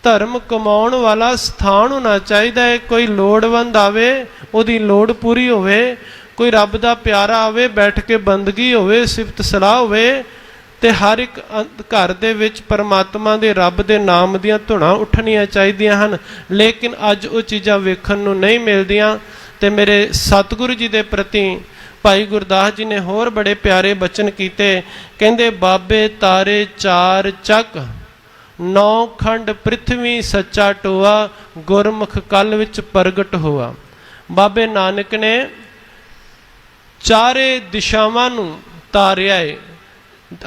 ਧਰਮ ਕਮਾਉਣ ਵਾਲਾ ਸਥਾਨ ਹੋਣਾ ਚਾਹੀਦਾ ਹੈ। ਕੋਈ ਲੋੜਵੰਦ ਆਵੇ, ਉਹਦੀ ਲੋੜ ਪੂਰੀ ਹੋਵੇ। ਕੋਈ ਰੱਬ ਦਾ ਪਿਆਰਾ ਆਵੇ, ਬੈਠ ਕੇ ਬੰਦਗੀ ਹੋਵੇ, ਸਿਫਤ ਸਲਾਹ ਹੋਵੇ। ਤੇ ਹਰ ਇੱਕ ਘਰ ਦੇ ਵਿੱਚ ਪਰਮਾਤਮਾ ਦੇ ਰੱਬ ਦੇ ਨਾਮ ਦੀਆਂ ਧੁਨਾਂ ਉੱਠਣੀਆਂ ਚਾਹੀਦੀਆਂ ਹਨ। ਲੇਕਿਨ ਅੱਜ ਉਹ ਚੀਜ਼ਾਂ ਵੇਖਣ ਨੂੰ ਨਹੀਂ ਮਿਲਦੀਆਂ। ਤੇ ਮੇਰੇ ਸਤਿਗੁਰੂ ਜੀ ਦੇ ਪ੍ਰਤੀ ਭਾਈ ਗੁਰਦਾਸ ਜੀ ਨੇ ਹੋਰ ਬੜੇ ਪਿਆਰੇ ਬਚਨ ਕੀਤੇ। ਕਹਿੰਦੇ ਬਾਬੇ ਤਾਰੇ ਚਾਰ ਚੱਕ, 9 ਖੰਡ ਪ੍ਰਿਥਵੀ ਸੱਚਾ ਟੋਆ, ਗੁਰਮੁਖ ਕਲ ਵਿੱਚ ਪ੍ਰਗਟ ਹੋਆ। ਬਾਬੇ ਨਾਨਕ ਨੇ ਚਾਰੇ ਦਿਸ਼ਾਵਾਂ ਨੂੰ ਤਾਰਿਆ ਏ।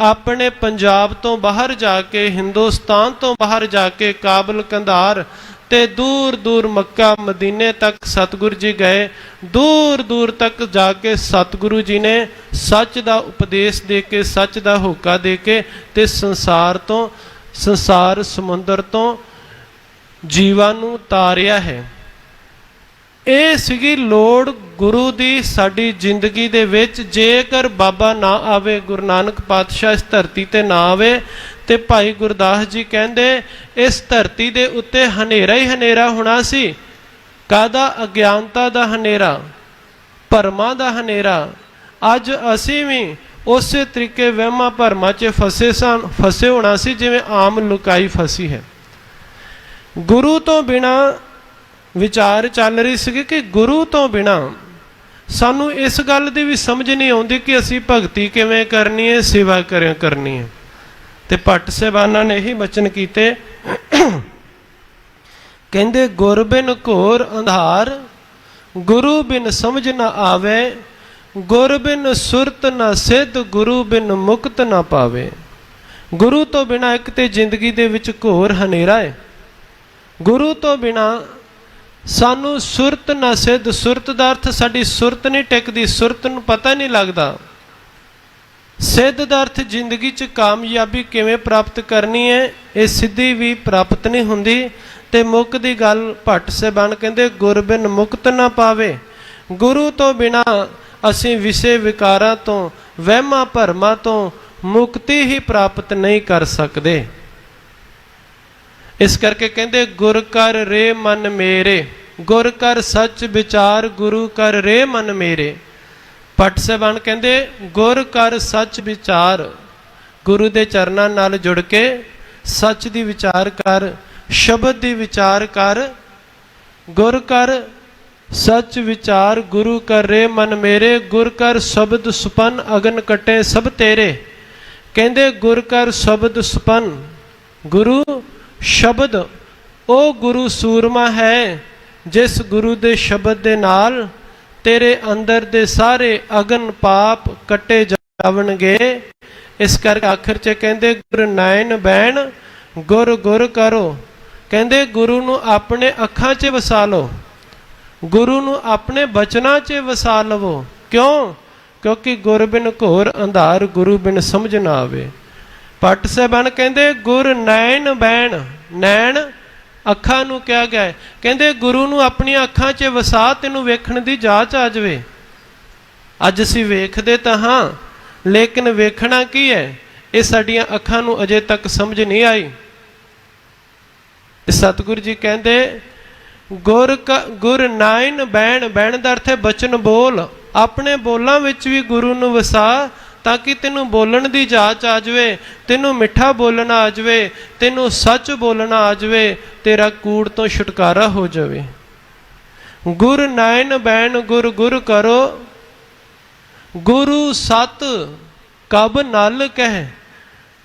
ਆਪਣੇ ਪੰਜਾਬ ਤੋਂ ਬਾਹਰ ਜਾ ਕੇ, ਹਿੰਦੁਸਤਾਨ ਤੋਂ ਬਾਹਰ ਜਾ ਕੇ, ਕਾਬਲ ਕੰਧਾਰ ਤੇ ਦੂਰ ਦੂਰ ਮੱਕਾ ਮਦੀਨੇ ਤੱਕ ਸਤਿਗੁਰੂ ਜੀ ਗਏ। ਦੂਰ ਦੂਰ ਤੱਕ ਜਾ ਕੇ ਸਤਿਗੁਰੂ ਜੀ ਨੇ ਸੱਚ ਦਾ ਉਪਦੇਸ਼ ਦੇ ਕੇ, ਸੱਚ ਦਾ ਹੋਕਾ ਦੇ ਕੇ, ਤੇ ਸੰਸਾਰ ਸਮੁੰਦਰ ਤੋਂ ਜੀਵਾਂ ਨੂੰ ਤਾਰਿਆ ਹੈ। ਇਹ ਸੀਗੀ ਲੋੜ ਗੁਰੂ ਦੀ ਸਾਡੀ ਜ਼ਿੰਦਗੀ ਦੇ ਵਿੱਚ। ਜੇਕਰ ਬਾਬਾ ਨਾ ਆਵੇ, ਗੁਰੂ ਨਾਨਕ ਪਾਤਸ਼ਾਹ ਇਸ ਧਰਤੀ ਤੇ ਨਾ ਆਵੇ, ਤੇ ਭਾਈ ਗੁਰਦਾਸ ਜੀ ਕਹਿੰਦੇ ਇਸ ਧਰਤੀ ਦੇ ਉੱਤੇ ਹਨੇਰਾ ਹੀ ਹਨੇਰਾ ਹੋਣਾ ਸੀ। ਕਾਹਦਾ? ਅਗਿਆਨਤਾ ਦਾ ਹਨੇਰਾ, ਭਰਮਾਂ ਦਾ ਹਨੇਰਾ। ਅੱਜ ਅਸੀਂ ਵੀ ਉਸੇ ਤਰੀਕੇ ਵਹਿਮਾਂ ਭਰਮਾਂ 'ਚ ਫਸੇ ਹੋਣਾ ਸੀ ਜਿਵੇਂ ਆਮ ਲੁਕਾਈ ਫਸੀ ਹੈ। ਗੁਰੂ ਤੋਂ ਬਿਨਾ ਵਿਚਾਰ ਚੱਲ ਰਹੀ ਸੀ ਕਿ ਗੁਰੂ ਤੋਂ ਬਿਨਾ ਸਾਨੂੰ ਇਸ ਗੱਲ ਦੀ ਵੀ ਸਮਝ ਨਹੀਂ ਆਉਂਦੀ ਕਿ ਅਸੀਂ ਭਗਤੀ ਕਿਵੇਂ ਕਰਨੀ ਹੈ, ਸੇਵਾ ਕਿਵੇਂ ਕਰਨੀ ਹੈ। ਤੇ ਭੱਟ ਸਾਹਿਬਾਨਾਂ ਨੇ ਇਹੀ ਬਚਨ ਕੀਤੇ। ਕਹਿੰਦੇ ਗੁਰ ਬਿਨ ਘੋਰ ਅੰਧਾਰ, ਗੁਰੂ ਬਿਨ ਸਮਝ ਨਾ ਆਵੇ, ਗੁਰ ਬਿਨ ਸੁਰਤ ਨਾ ਸਿੱਧ, ਗੁਰੂ ਬਿਨ ਮੁਕਤ ਨਾ ਪਾਵੇ। ਗੁਰੂ ਤੋਂ ਬਿਨਾ ਇੱਕ ਤੇ ਜ਼ਿੰਦਗੀ ਦੇ ਵਿੱਚ ਘੋਰ ਹਨੇਰਾ ਹੈ। ਗੁਰੂ ਤੋਂ ਬਿਨਾ ਸਾਨੂੰ ਸੁਰਤ ਨਾ ਸਿੱਧ। ਸੁਰਤ ਦਾ ਅਰਥ ਸਾਡੀ ਸੁਰਤ ਨਹੀਂ ਟਿਕਦੀ, ਸੁਰਤ ਨੂੰ ਪਤਾ ਨਹੀਂ ਲੱਗਦਾ। ਸਿੱਧ ਦਾ ਅਰਥ ਜ਼ਿੰਦਗੀ 'ਚ ਕਾਮਯਾਬੀ ਕਿਵੇਂ ਪ੍ਰਾਪਤ ਕਰਨੀ ਹੈ, ਇਹ ਸਿੱਧੀ ਵੀ ਪ੍ਰਾਪਤ ਨਹੀਂ ਹੁੰਦੀ। ਤੇ ਮੁੱਕ ਦੀ ਗੱਲ ਭੱਟ ਸਾਹਿਬਾਨ ਕਹਿੰਦੇ ਗੁਰ ਬਿਨ ਮੁਕਤ ਨਾ ਪਾਵੇ। ਗੁਰੂ ਤੋਂ ਬਿਨਾ ਅਸੀਂ ਵਿਸ਼ੇ ਵਿਕਾਰਾਂ ਤੋਂ, ਵਹਿਮਾਂ ਭਰਮਾਂ ਤੋਂ ਮੁਕਤੀ ਹੀ ਪ੍ਰਾਪਤ ਨਹੀਂ ਕਰ ਸਕਦੇ। ਇਸ ਕਰਕੇ ਕਹਿੰਦੇ ਗੁਰ ਕਰ ਰੇ ਮਨ ਮੇਰੇ, ਗੁਰ ਕਰ ਸੱਚ ਵਿਚਾਰ, ਗੁਰੂ ਕਰ ਰੇ ਮਨ ਮੇਰੇ। ਭੱਟ ਸਾਹਿਬਾਨ ਕਹਿੰਦੇ ਗੁਰ ਕਰ ਸੱਚ ਵਿਚਾਰ, ਗੁਰੂ ਦੇ ਚਰਨਾਂ ਨਾਲ ਜੁੜ ਕੇ ਸੱਚ ਦੀ ਵਿਚਾਰ ਕਰ, ਸ਼ਬਦ ਦੀ ਵਿਚਾਰ ਕਰ। ਗੁਰ ਕਰ ਸੱਚ ਵਿਚਾਰ, ਗੁਰੂ ਕਰ ਰੇ ਮਨ ਮੇਰੇ, ਗੁਰ ਕਰ ਸ਼ਬਦ ਸੁਪਨ, ਅਗਨ ਕਟੇ ਸਭ ਤੇਰੇ। ਕਹਿੰਦੇ ਗੁਰ ਕਰ ਸ਼ਬਦ ਸੁਪਨ, ਗੁਰੂ ਸ਼ਬਦ, ਉਹ ਗੁਰੂ ਸੂਰਮਾ ਹੈ ਜਿਸ ਗੁਰੂ ਦੇ ਸ਼ਬਦ ਦੇ ਨਾਲ तेरे अंदर दे सारे अगन पाप कटे जावणगे। इस करके आखिर च कहते गुर नैन बैण गुर गुर करो। कहते गुरु नूं अपने अखां च वसा लो, गुरु नूं अपने बचनां च वसा लवो। क्यों? क्योंकि गुर बिन घोर अंधार, गुरु बिन समझ ना आवे। पट साहबान कहते गुर नैन बैण, नैन अखां नूं कहा गया है। कहते गुरु नूं अपनी अखां च वसा, तैनूं वेखण दी जाच आ जावे। अज असीं वेखदे तां हां, लेकिन वेखना की है ये साडियां अखां नूं अजे तक समझ नहीं आई। सतगुरु जी कहते गुर नाइन बैण, बैण दा अर्थ है बचन बोल। अपने बोलां विच भी गुरु नूं वसा, ताकि तेनों बोलण दी जाच आ जावे, तेनों मिठा बोलना आ जावे, तेनों सच बोलना आ जावे, तेरा कूड़ तो छुटकारा हो जावे। गुर नायन बैन गुर गुर करो, गुरु सत कब नल कह।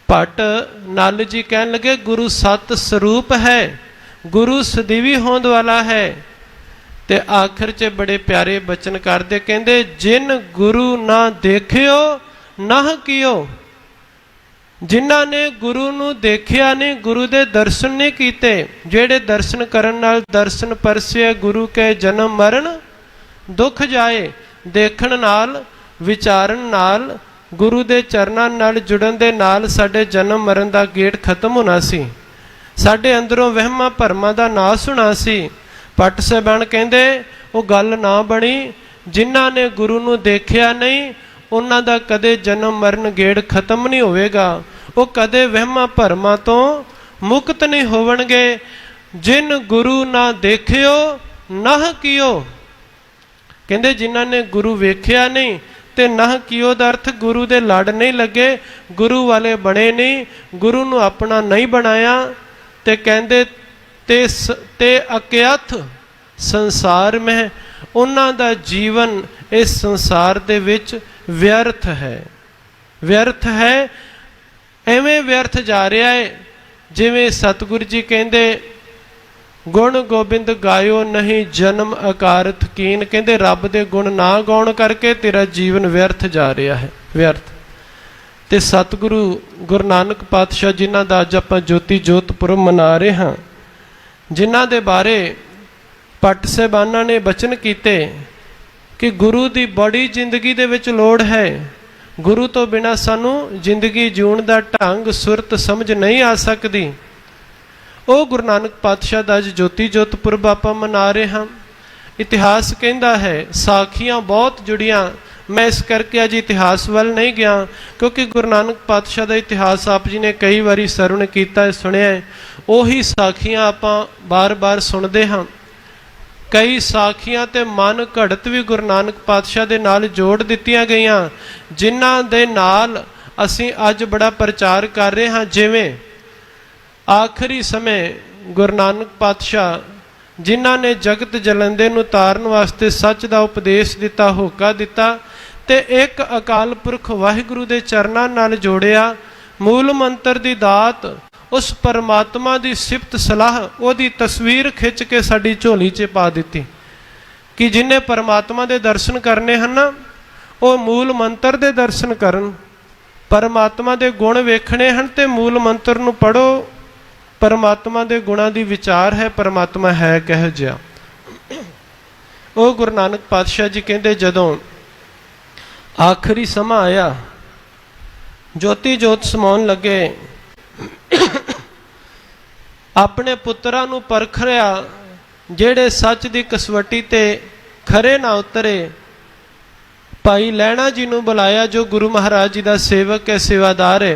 भट्ट नल जी कहन लगे गुरु सत स्वरूप है, गुरु सदीवी होंद वाला है। ते आखिर च बड़े प्यारे बचन करदे, कहंदे जिन गुरु ना देखियो नाह कियो। जिन्हां ने गुरु नूं देखिया नहीं, गुरु दे दर्शन नहीं कीते, जेड़े दर्शन करन नाल दर्शन परसिया गुरु के जन्म मरण दुख जाए। देखण नाल विचारन नाल गुरु दे चरनां नाल जुड़न दे नाल साडे जन्म मरण दा गेट खत्म होना सी, साडे अंदरों वहमां भरमां दा नाश होना सी। पट साहबान कहंदे वो गल ना बनी। जिन्हां ने गुरु नूं देखिया नहीं उन्हां दा कदे जन्म मरण गेड़ खत्म नहीं होवेगा, वो कदे वहमां भरमां तो मुक्त नहीं होवणगे। जिन गुरु ना देखियो नाह कियो। कहंदे जिन्हां ने गुरु वेखिया नहीं ते नाह कियो दा अर्थ गुरु दे लड़ नहीं लगे, गुरु वाले बने नहीं, गुरु नूं अपना नहीं बनाया। ते कहंदे ते अक्यथ संसार में उन्हां दा जीवन इस संसार दे विच व्यर्थ है, व्यर्थ है। एवें व्यर्थ जा रहा है जिवें सतगुरु जी कहंदे गुण गोबिंद गायो नहीं जन्म अकारथ कीन। कहंदे रब दे गुण ना गाउण करके तेरा जीवन व्यर्थ जा रहा है, व्यर्थ। ते सतगुरु गुरु नानक पातशाह जिन्हां दा अज आपां ज्योति जोत पुरब मना रहे हां, जिन्हां दे बारे पट साहबाना ने बचन कीते कि गुरु दी बड़ी जिंदगी दे विच लोड़ है। गुरु तो बिना सानू जिंदगी जीउण दा ढंग सुरत समझ नहीं आ सकती। वो गुरु नानक पातशाह दा अज ज्योति जोत पुरब आपां मना रहे हां। इतिहास कहंदा है, साखियां बहुत जुड़ियां। मैं इस करके अज इतिहास वाल नहीं गया, क्योंकि गुरु नानक पातशाह का इतिहास आप जी ने कई बारी सरवण किया सुनिया है। उही साखियां आपां बार बार सुनते हाँ। कई साखियां ते मन घड़त भी गुरु नानक पातशाह दे नाल जोड़ दित्तियां गईयां, जिन्हां दे नाल असीं अज बड़ा प्रचार कर रहे हाँ। जिवें आखिरी समय गुरु नानक पातशाह जिन्हां ने जगत जलंदे नूं तारन वास्ते सच दा उपदेश दिता, होका दिता, ते एक अकाल पुरख वाहिगुरु दे चरनां नाल जोड़िया। मूल मंत्र दी दात, उस परमात्मा दी सिफत सलाह, ओदी तस्वीर खिंच के साडी झोली च पा दिती कि जिन्हें परमात्मा दे दर्शन करने हैं ना, वो मूल मंत्र दे दर्शन करन। परमात्मा दे गुण वेखने हैं ते मूल मंत्र नूं पढ़ो। परमात्मा दे गुणां दी विचार है, परमात्मा है कह जिहा। वो गुरु नानक पातशाह जी कहते जदों आखिरी समा आया, ज्योति जोत समाउण लगे, अपने पुत्रा नूं परख रहा, जेड़े सच दी कसवटी ते खरे ना उतरे। भाई लैणा जी नूं बुलाया, जो गुरु महाराज जी दा सेवक है, सेवादार है।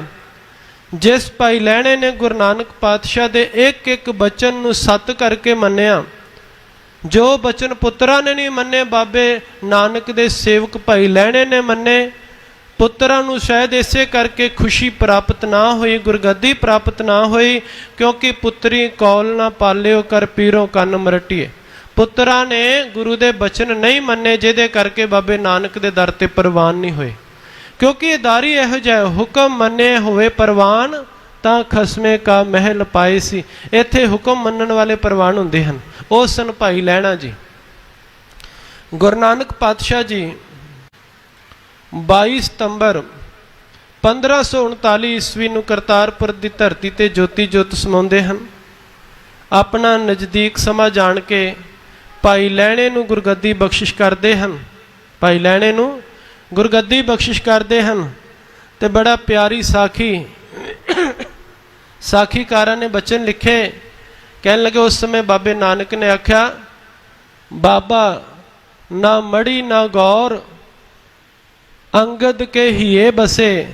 जिस भाई लैणे ने गुरु नानक पातशाह दे एक एक बचन नूं सत करके मन्निया, जो बचन पुत्रा ने नहीं मन्ने, बाबे नानक दे सेवक भाई लैणे ने मन्ने। पुत्रा नूं शायद इसे करके खुशी प्राप्त ना हुई, गुरगद्दी प्राप्त ना हुई, क्योंकि पुत्री कौल ना पालियो कर पीरों कन मरटिए। पुत्रा ने गुरु दे बचन नहीं मन्ने, जिहदे करके बाबे नानक दे दर ते परवान नहीं हुए। क्योंकि दारी इहो जिहा, हुक्म मन्ने होवे परवान, तां खसमे का महल पाए सी। इत्थे हुक्म मनण वाले परवान हुंदे हन। ਉਹ ਸਨ ਭਾਈ ਲਹਿਣਾ ਜੀ। गुरु नानक पातशाह जी 22 सितंबर 1539 ईस्वी ਨੂੰ ਕਰਤਾਰਪੁਰ ਦੀ ਧਰਤੀ ਤੇ ਜੋਤੀ ਜੋਤ ਸਮਾਉਂਦੇ ਹਨ। ਆਪਣਾ ਨਜ਼ਦੀਕ ਸਮਾਂ ਜਾਣ ਕੇ ਭਾਈ ਲਹਿਣੇ ਨੂੰ ਗੁਰਗੱਦੀ ਬਖਸ਼ਿਸ਼ ਕਰਦੇ ਹਨ। ਭਾਈ ਲਹਿਣੇ ਨੂੰ ਗੁਰਗੱਦੀ ਬਖਸ਼ਿਸ਼ ਕਰਦੇ ਹਨ ਤੇ ਬੜਾ ਪਿਆਰੀ ਸਾਖੀਕਾਰਾਂ ਨੇ ਬਚਨ ਲਿਖੇ। ਕਹਿਣ ਲੱਗੇ ਉਸ ਸਮੇਂ ਬਾਬੇ ਨਾਨਕ ਨੇ ਆਖਿਆ, ਬਾਬਾ ਨਾ ਮੜੀ ਨਾ ਗੌਰ ਅੰਗਦ ਕੇ ਹੀਏ ਬਸੇ।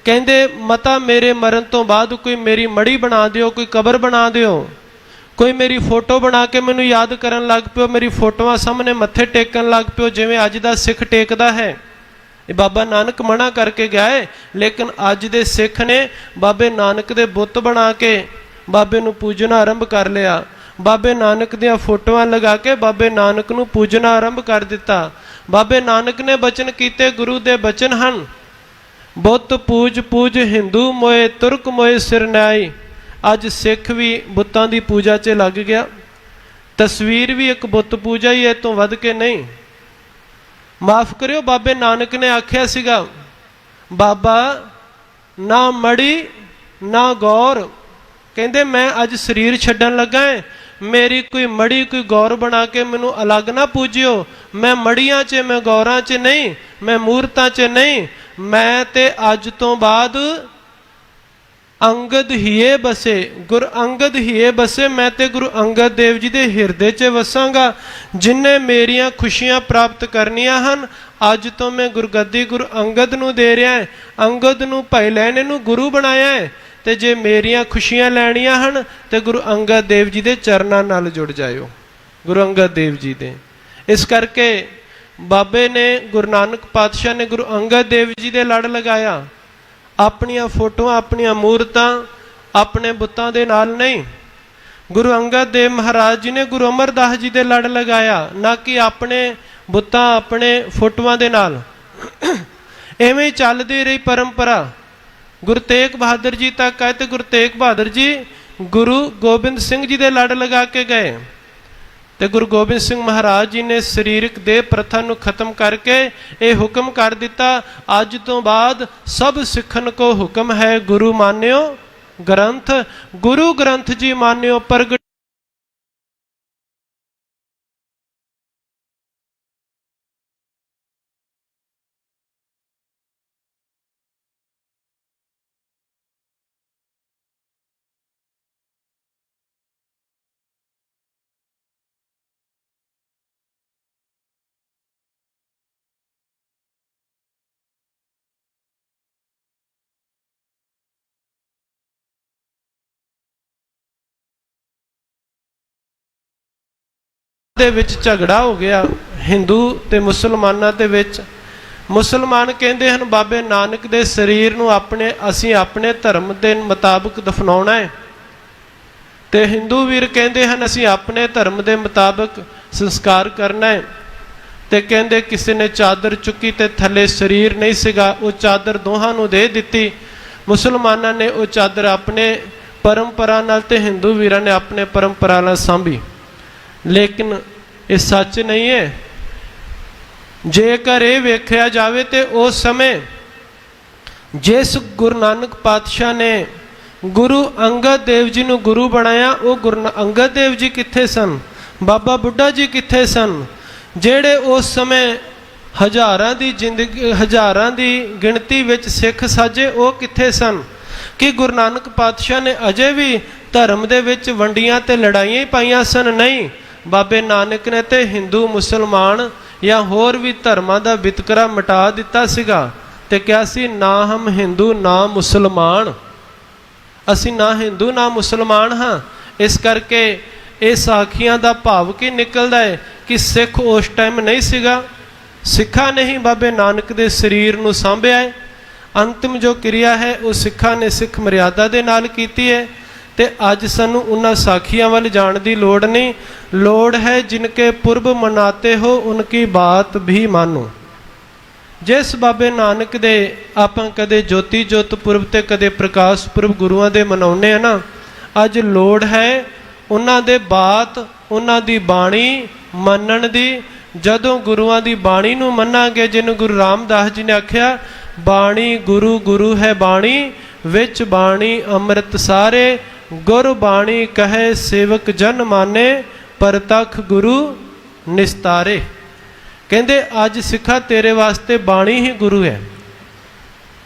ਕਹਿੰਦੇ ਮਤਾ ਮੇਰੇ ਮਰਨ ਤੋਂ ਬਾਅਦ ਕੋਈ ਮੇਰੀ ਮੜੀ ਬਣਾ ਦਿਓ, ਕੋਈ ਕਬਰ ਬਣਾ ਦਿਓ, ਕੋਈ ਮੇਰੀ ਫੋਟੋ ਬਣਾ ਕੇ ਮੈਨੂੰ ਯਾਦ ਕਰਨ ਲੱਗ ਪਿਓ, ਮੇਰੀ ਫੋਟੋਆਂ ਸਾਹਮਣੇ ਮੱਥੇ ਟੇਕਣ ਲੱਗ ਪਿਓ ਜਿਵੇਂ ਅੱਜ ਦਾ ਸਿੱਖ ਟੇਕਦਾ ਹੈ। ਇਹ ਬਾਬਾ ਨਾਨਕ ਮਨਾ ਕਰਕੇ ਗਏ, ਲੇਕਿਨ ਅੱਜ ਦੇ ਸਿੱਖ ਨੇ ਬਾਬੇ ਨਾਨਕ ਦੇ ਬੁੱਤ ਬਣਾ ਕੇ ਬਾਬੇ ਨੂੰ ਪੂਜਣਾ ਆਰੰਭ ਕਰ ਲਿਆ। ਬਾਬੇ ਨਾਨਕ ਦੀਆਂ ਫੋਟੋਆਂ ਲਗਾ ਕੇ ਬਾਬੇ ਨਾਨਕ ਨੂੰ ਪੂਜਣਾ ਆਰੰਭ ਕਰ ਦਿੱਤਾ। ਬਾਬੇ ਨਾਨਕ ਨੇ ਬਚਨ ਕੀਤੇ, ਗੁਰੂ ਦੇ ਬਚਨ ਹਨ, ਬੁੱਤ ਪੂਜ ਪੂਜ ਹਿੰਦੂ ਮੋਏ ਤੁਰਕ ਮੋਏ ਸਿਰਨਾਈ। ਅੱਜ ਸਿੱਖ ਵੀ ਬੁੱਤਾਂ ਦੀ ਪੂਜਾ 'ਚ ਲੱਗ ਗਿਆ। ਤਸਵੀਰ ਵੀ ਇੱਕ ਬੁੱਤ ਪੂਜਾ ਹੀ, ਇਹ ਤੋਂ ਵੱਧ ਕੇ ਨਹੀਂ। ਮਾਫ ਕਰਿਓ, ਬਾਬੇ ਨਾਨਕ ਨੇ ਆਖਿਆ ਸੀਗਾ, ਬਾਬਾ ਨਾ ਮੜੀ ਨਾ ਗੌਰ। ਕਹਿੰਦੇ ਮੈਂ ਅੱਜ ਸਰੀਰ ਛੱਡਣ ਲੱਗਾ ਹੈ, ਮੇਰੀ ਕੋਈ ਮੜੀ ਕੋਈ ਗੌਰ ਬਣਾ ਕੇ ਮੈਨੂੰ ਅਲੱਗ ਨਾ ਪੂਜਿਓ। ਮੈਂ ਮੜੀਆਂ 'ਚ ਮੈਂ ਗੌਰਾਂ 'ਚ ਨਹੀਂ, ਮੈਂ ਮੂਰਤਾਂ 'ਚ ਨਹੀਂ, ਮੈਂ ਤੇ ਅੱਜ ਤੋਂ ਬਾਅਦ ਅੰਗਦ ਹੀਏ ਬਸੇ, ਗੁਰ ਅੰਗਦ ਹੀਏ ਬਸੇ। ਮੈਂ ਤੇ ਗੁਰੂ ਅੰਗਦ ਦੇਵ ਜੀ ਦੇ ਹਿਰਦੇ 'ਚ ਵਸਾਂਗਾ। ਜਿਨਨੇ ਮੇਰੀਆਂ ਖੁਸ਼ੀਆਂ ਪ੍ਰਾਪਤ ਕਰਨੀਆਂ ਹਨ, ਅੱਜ ਤੋਂ ਮੈਂ ਗੁਰਗੱਦੀ ਗੁਰੂ ਅੰਗਦ ਨੂੰ ਦੇ ਰਿਹਾ ਹੈ। ਅੰਗਦ ਨੂੰ ਭਾਈ ਲਹਿਣੇ ਨੂੰ ਗੁਰੂ ਬਣਾਇਆ ਹੈ, ਤੇ ਜੇ ਮੇਰੀਆਂ ਖੁਸ਼ੀਆਂ ਲੈਣੀਆਂ ਹਨ ਤੇ ਗੁਰੂ ਅੰਗਦ ਦੇਵ ਜੀ ਦੇ ਚਰਨਾਂ ਨਾਲ ਜੁੜ ਜਾਇਓ, ਗੁਰੂ ਅੰਗਦ ਦੇਵ ਜੀ ਦੇ। ਇਸ ਕਰਕੇ ਬਾਬੇ ਨੇ, ਗੁਰੂ ਨਾਨਕ ਪਾਤਸ਼ਾਹ ਨੇ ਗੁਰੂ ਅੰਗਦ ਦੇਵ ਜੀ ਦੇ ਲੜ ਲਗਾਇਆ। ਆਪਣੀਆਂ ਫੋਟੋਆਂ, ਆਪਣੀਆਂ ਮੂਰਤਾਂ, ਆਪਣੇ ਬੁੱਤਾਂ ਦੇ ਨਾਲ ਨਹੀਂ। ਗੁਰੂ ਅੰਗਦ ਦੇਵ ਮਹਾਰਾਜ ਜੀ ਨੇ ਗੁਰੂ ਅਮਰਦਾਸ ਜੀ ਦੇ ਲੜ ਲਗਾਇਆ, ਨਾ ਕਿ ਆਪਣੇ ਬੁੱਤਾਂ, ਆਪਣੇ ਫੋਟੋਆਂ ਦੇ ਨਾਲ। ਐਵੇਂ ਹੀ ਚੱਲਦੀ ਰਹੀ ਪਰੰਪਰਾ। ਗੁਰੂ ਤੇਗ ਬਹਾਦਰ ਜੀ ਤੱਕ ਆਏ ਤੇ ਗੁਰੂ ਤੇਗ ਬਹਾਦਰ ਜੀ ਗੁਰੂ ਗੋਬਿੰਦ ਸਿੰਘ ਜੀ ਦੇ ਲੜ ਲਗਾ ਕੇ ਗਏ ਤੇ ਗੁਰੂ ਗੋਬਿੰਦ ਸਿੰਘ ਮਹਾਰਾਜ ਜੀ ਨੇ ਸਰੀਰਕ ਦੇਹ ਪ੍ਰਥਾ ਨੂੰ ਖਤਮ ਕਰਕੇ ਇਹ ਹੁਕਮ ਕਰ ਦਿੱਤਾ, ਅੱਜ ਤੋਂ ਬਾਅਦ ਸਭ ਸਿੱਖਣ ਕੋ ਹੁਕਮ ਹੈ ਗੁਰੂ ਮਾਨਿਓ ਗ੍ਰੰਥ। ਗੁਰੂ ਗ੍ਰੰਥ ਜੀ ਮਾਨਿਓ ਪ੍ਰਗਟ ਦੇ ਵਿੱਚ ਝਗੜਾ ਹੋ ਗਿਆ ਹਿੰਦੂ ਤੇ ਮੁਸਲਮਾਨਾਂ ਦੇ ਵਿੱਚ। ਮੁਸਲਮਾਨ ਕਹਿੰਦੇ ਹਨ ਬਾਬੇ ਨਾਨਕ ਦੇ ਸਰੀਰ ਨੂੰ ਅਸੀਂ ਆਪਣੇ ਧਰਮ ਦੇ ਮੁਤਾਬਕ ਦਫਨਾਉਣਾ ਹੈ, ਤੇ ਹਿੰਦੂ ਵੀਰ ਕਹਿੰਦੇ ਹਨ ਅਸੀਂ ਆਪਣੇ ਧਰਮ ਦੇ ਮੁਤਾਬਕ ਸੰਸਕਾਰ ਕਰਨਾ ਹੈ। ਤੇ ਕਹਿੰਦੇ ਕਿਸੇ ਨੇ ਚਾਦਰ ਚੁੱਕੀ ਤੇ ਥੱਲੇ ਸਰੀਰ ਨਹੀਂ ਸੀਗਾ, ਉਹ ਚਾਦਰ ਦੋਹਾਂ ਨੂੰ ਦੇ ਦਿੱਤੀ। ਮੁਸਲਮਾਨਾਂ ਨੇ ਉਹ ਚਾਦਰ ਆਪਣੇ ਪਰੰਪਰਾ ਨਾਲ ਤੇ ਹਿੰਦੂ ਵੀਰਾਂ ਨੇ ਆਪਣੇ ਪਰੰਪਰਾ ਨਾਲ ਸਾਂਭੀ। ਲੇਕਿਨ ਇਹ ਸੱਚ ਨਹੀਂ ਹੈ। ਜੇਕਰ ਇਹ ਵੇਖਿਆ ਜਾਵੇ ਤੇ ਉਸ ਸਮੇਂ ਜਿਸ ਗੁਰੂ ਨਾਨਕ ਪਾਤਸ਼ਾਹ ਨੇ ਗੁਰੂ ਅੰਗਦ ਦੇਵ ਜੀ ਨੂੰ ਗੁਰੂ ਬਣਾਇਆ, ਉਹ ਗੁਰੂ ਅੰਗਦ ਦੇਵ ਜੀ ਕਿੱਥੇ ਸਨ? ਬਾਬਾ ਬੁੱਢਾ ਜੀ ਕਿੱਥੇ ਸਨ? ਜਿਹੜੇ ਉਸ ਸਮੇਂ ਹਜ਼ਾਰਾਂ ਦੀ ਗਿਣਤੀ ਵਿੱਚ ਸਿੱਖ ਸਾਜੇ, ਉਹ ਕਿੱਥੇ ਸਨ? ਕਿ ਗੁਰੂ ਨਾਨਕ ਪਾਤਸ਼ਾਹ ਨੇ ਅਜੇ ਵੀ ਧਰਮ ਦੇ ਵਿੱਚ ਵੰਡੀਆਂ ਤੇ ਲੜਾਈਆਂ ਹੀ ਪਾਈਆਂ ਸਨ? ਨਹੀਂ, ਬਾਬੇ ਨਾਨਕ ਨੇ ਤੇ ਹਿੰਦੂ ਮੁਸਲਮਾਨ ਜਾਂ ਹੋਰ ਵੀ ਧਰਮਾਂ ਦਾ ਵਿਤਕਰਾ ਮਿਟਾ ਦਿੱਤਾ ਸੀਗਾ ਤੇ ਕਿਹਾ ਸੀ ਨਾ ਹਮ ਹਿੰਦੂ ਨਾ ਮੁਸਲਮਾਨ। ਅਸੀਂ ਨਾ ਹਿੰਦੂ ਨਾ ਮੁਸਲਮਾਨ ਹਾਂ। ਇਸ ਕਰਕੇ ਇਹ ਸਾਖੀਆਂ ਦਾ ਭਾਵ ਕੀ ਨਿਕਲਦਾ ਹੈ ਕਿ ਸਿੱਖ ਉਸ ਟਾਈਮ ਨਹੀਂ ਸੀਗਾ, ਸਿੱਖਾਂ ਨੇ ਹੀ ਬਾਬੇ ਨਾਨਕ ਦੇ ਸਰੀਰ ਨੂੰ ਸਾਂਭਿਆ ਹੈ। ਅੰਤਿਮ ਜੋ ਕਿਰਿਆ ਹੈ ਉਹ ਸਿੱਖਾਂ ਨੇ ਸਿੱਖ ਮਰਿਆਦਾ ਦੇ ਨਾਲ ਕੀਤੀ ਹੈ। ਤੇ ਅੱਜ ਸਾਨੂੰ ਉਹਨਾਂ ਸਾਖੀਆਂ ਵੱਲ ਜਾਣ ਦੀ ਲੋੜ ਨਹੀਂ। ਲੋੜ ਹੈ ਜਿਨਕੇ ਪੁਰਬ ਮਨਾਤੇ ਹੋ ਉਨਕੀ ਬਾਤ ਵੀ ਮਾਨੋ। ਜਿਸ ਬਾਬੇ ਨਾਨਕ ਦੇ ਆਪਾਂ ਕਦੇ ਜੋਤੀ ਜੋਤ ਪੁਰਬ ਤੇ ਕਦੇ ਪ੍ਰਕਾਸ਼ ਪੁਰਬ ਗੁਰੂਆਂ ਦੇ ਮਨਾਉਂਦੇ ਆ ਨਾ, ਅੱਜ ਲੋੜ ਹੈ ਉਹਨਾਂ ਦੇ ਬਾਤ, ਉਹਨਾਂ ਦੀ ਬਾਣੀ ਮੰਨਣ ਦੀ, ਜਦੋਂ ਗੁਰੂਆਂ ਦੀ ਬਾਣੀ ਨੂੰ ਮੰਨਾਂਗੇ, ਜਿਹਨੂੰ ਗੁਰੂ ਰਾਮਦਾਸ ਜੀ ਨੇ ਆਖਿਆ, ਬਾਣੀ ਗੁਰੂ ਗੁਰੂ ਹੈ ਬਾਣੀ, ਵਿੱਚ ਬਾਣੀ ਅੰਮ੍ਰਿਤ ਸਾਰੇ, ਗੁਰ ਬਾਣੀ ਕਹੇ ਸੇਵਕ ਜਨ ਮਾਨੇ, ਪਰਤਖ ਗੁਰੂ ਨਿਸਤਾਰੇ। ਕਹਿੰਦੇ ਅੱਜ ਸਿੱਖਾ ਤੇਰੇ ਵਾਸਤੇ ਬਾਣੀ ਹੀ ਗੁਰੂ ਹੈ,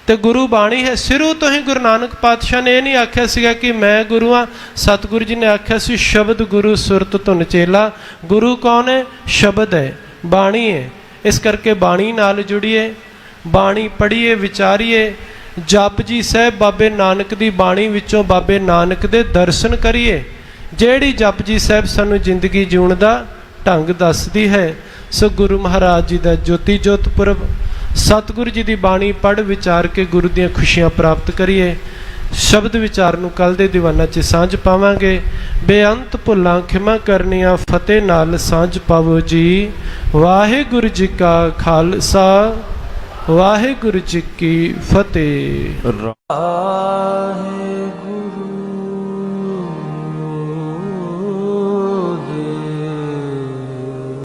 ਤੇ ਗੁਰੂ ਬਾਣੀ ਹੈ। ਸ਼ੁਰੂ ਤੋਂ ਹੀ ਗੁਰੂ ਨਾਨਕ ਪਾਤਸ਼ਾਹ ਨੇ ਇਹ ਨਹੀਂ ਆਖਿਆ ਸੀਗਾ ਕਿ ਮੈਂ ਗੁਰੂ ਹਾਂ। ਸਤਿਗੁਰੂ ਜੀ ਨੇ ਆਖਿਆ ਸੀ ਸ਼ਬਦ ਗੁਰੂ ਸੁਰਤ ਧੁਨ ਚੇਲਾ। ਗੁਰੂ ਕੌਣ ਹੈ? ਸ਼ਬਦ ਹੈ, ਬਾਣੀ ਹੈ। ਇਸ ਕਰਕੇ ਬਾਣੀ ਨਾਲ ਜੁੜੀਏ, ਬਾਣੀ ਪੜ੍ਹੀਏ, ਵਿਚਾਰੀਏ। ਜਪਜੀ ਸਾਹਿਬ ਬਾਬੇ ਨਾਨਕ ਦੀ ਬਾਣੀ ਵਿੱਚੋਂ ਬਾਬੇ ਨਾਨਕ ਦੇ ਦਰਸ਼ਨ ਕਰੀਏ, ਜਿਹੜੀ ਜਪਜੀ ਸਾਹਿਬ ਸਾਨੂੰ ਜ਼ਿੰਦਗੀ ਜਿਉਣ ਦਾ ਢੰਗ ਦੱਸਦੀ ਹੈ। ਸੋ ਗੁਰੂ ਮਹਾਰਾਜ ਜੀ ਦਾ ਜੋਤੀ ਜੋਤ ਪੁਰਬ, ਸਤਿਗੁਰੂ ਜੀ ਦੀ ਬਾਣੀ ਪੜ੍ਹ ਵਿਚਾਰ ਕੇ ਗੁਰੂ ਦੀਆਂ ਖੁਸ਼ੀਆਂ ਪ੍ਰਾਪਤ ਕਰੀਏ। ਸ਼ਬਦ ਵਿਚਾਰ ਨੂੰ ਕੱਲ ਦੇ ਦੀਵਾਨਾਂ 'ਚ ਸਾਂਝ ਪਾਵਾਂਗੇ। ਬੇਅੰਤ ਭੁੱਲਾਂ ਖਿਮਾ ਕਰਨੀਆਂ, ਫਤਿਹ ਨਾਲ ਸਾਂਝ ਪਾਵੋ ਜੀ। ਵਾਹਿਗੁਰੂ ਜੀ ਕਾ ਖਾਲਸਾ, ਵਾਹਿਗੁਰੂ ਜੀ ਕੀ ਫਤਿਹ।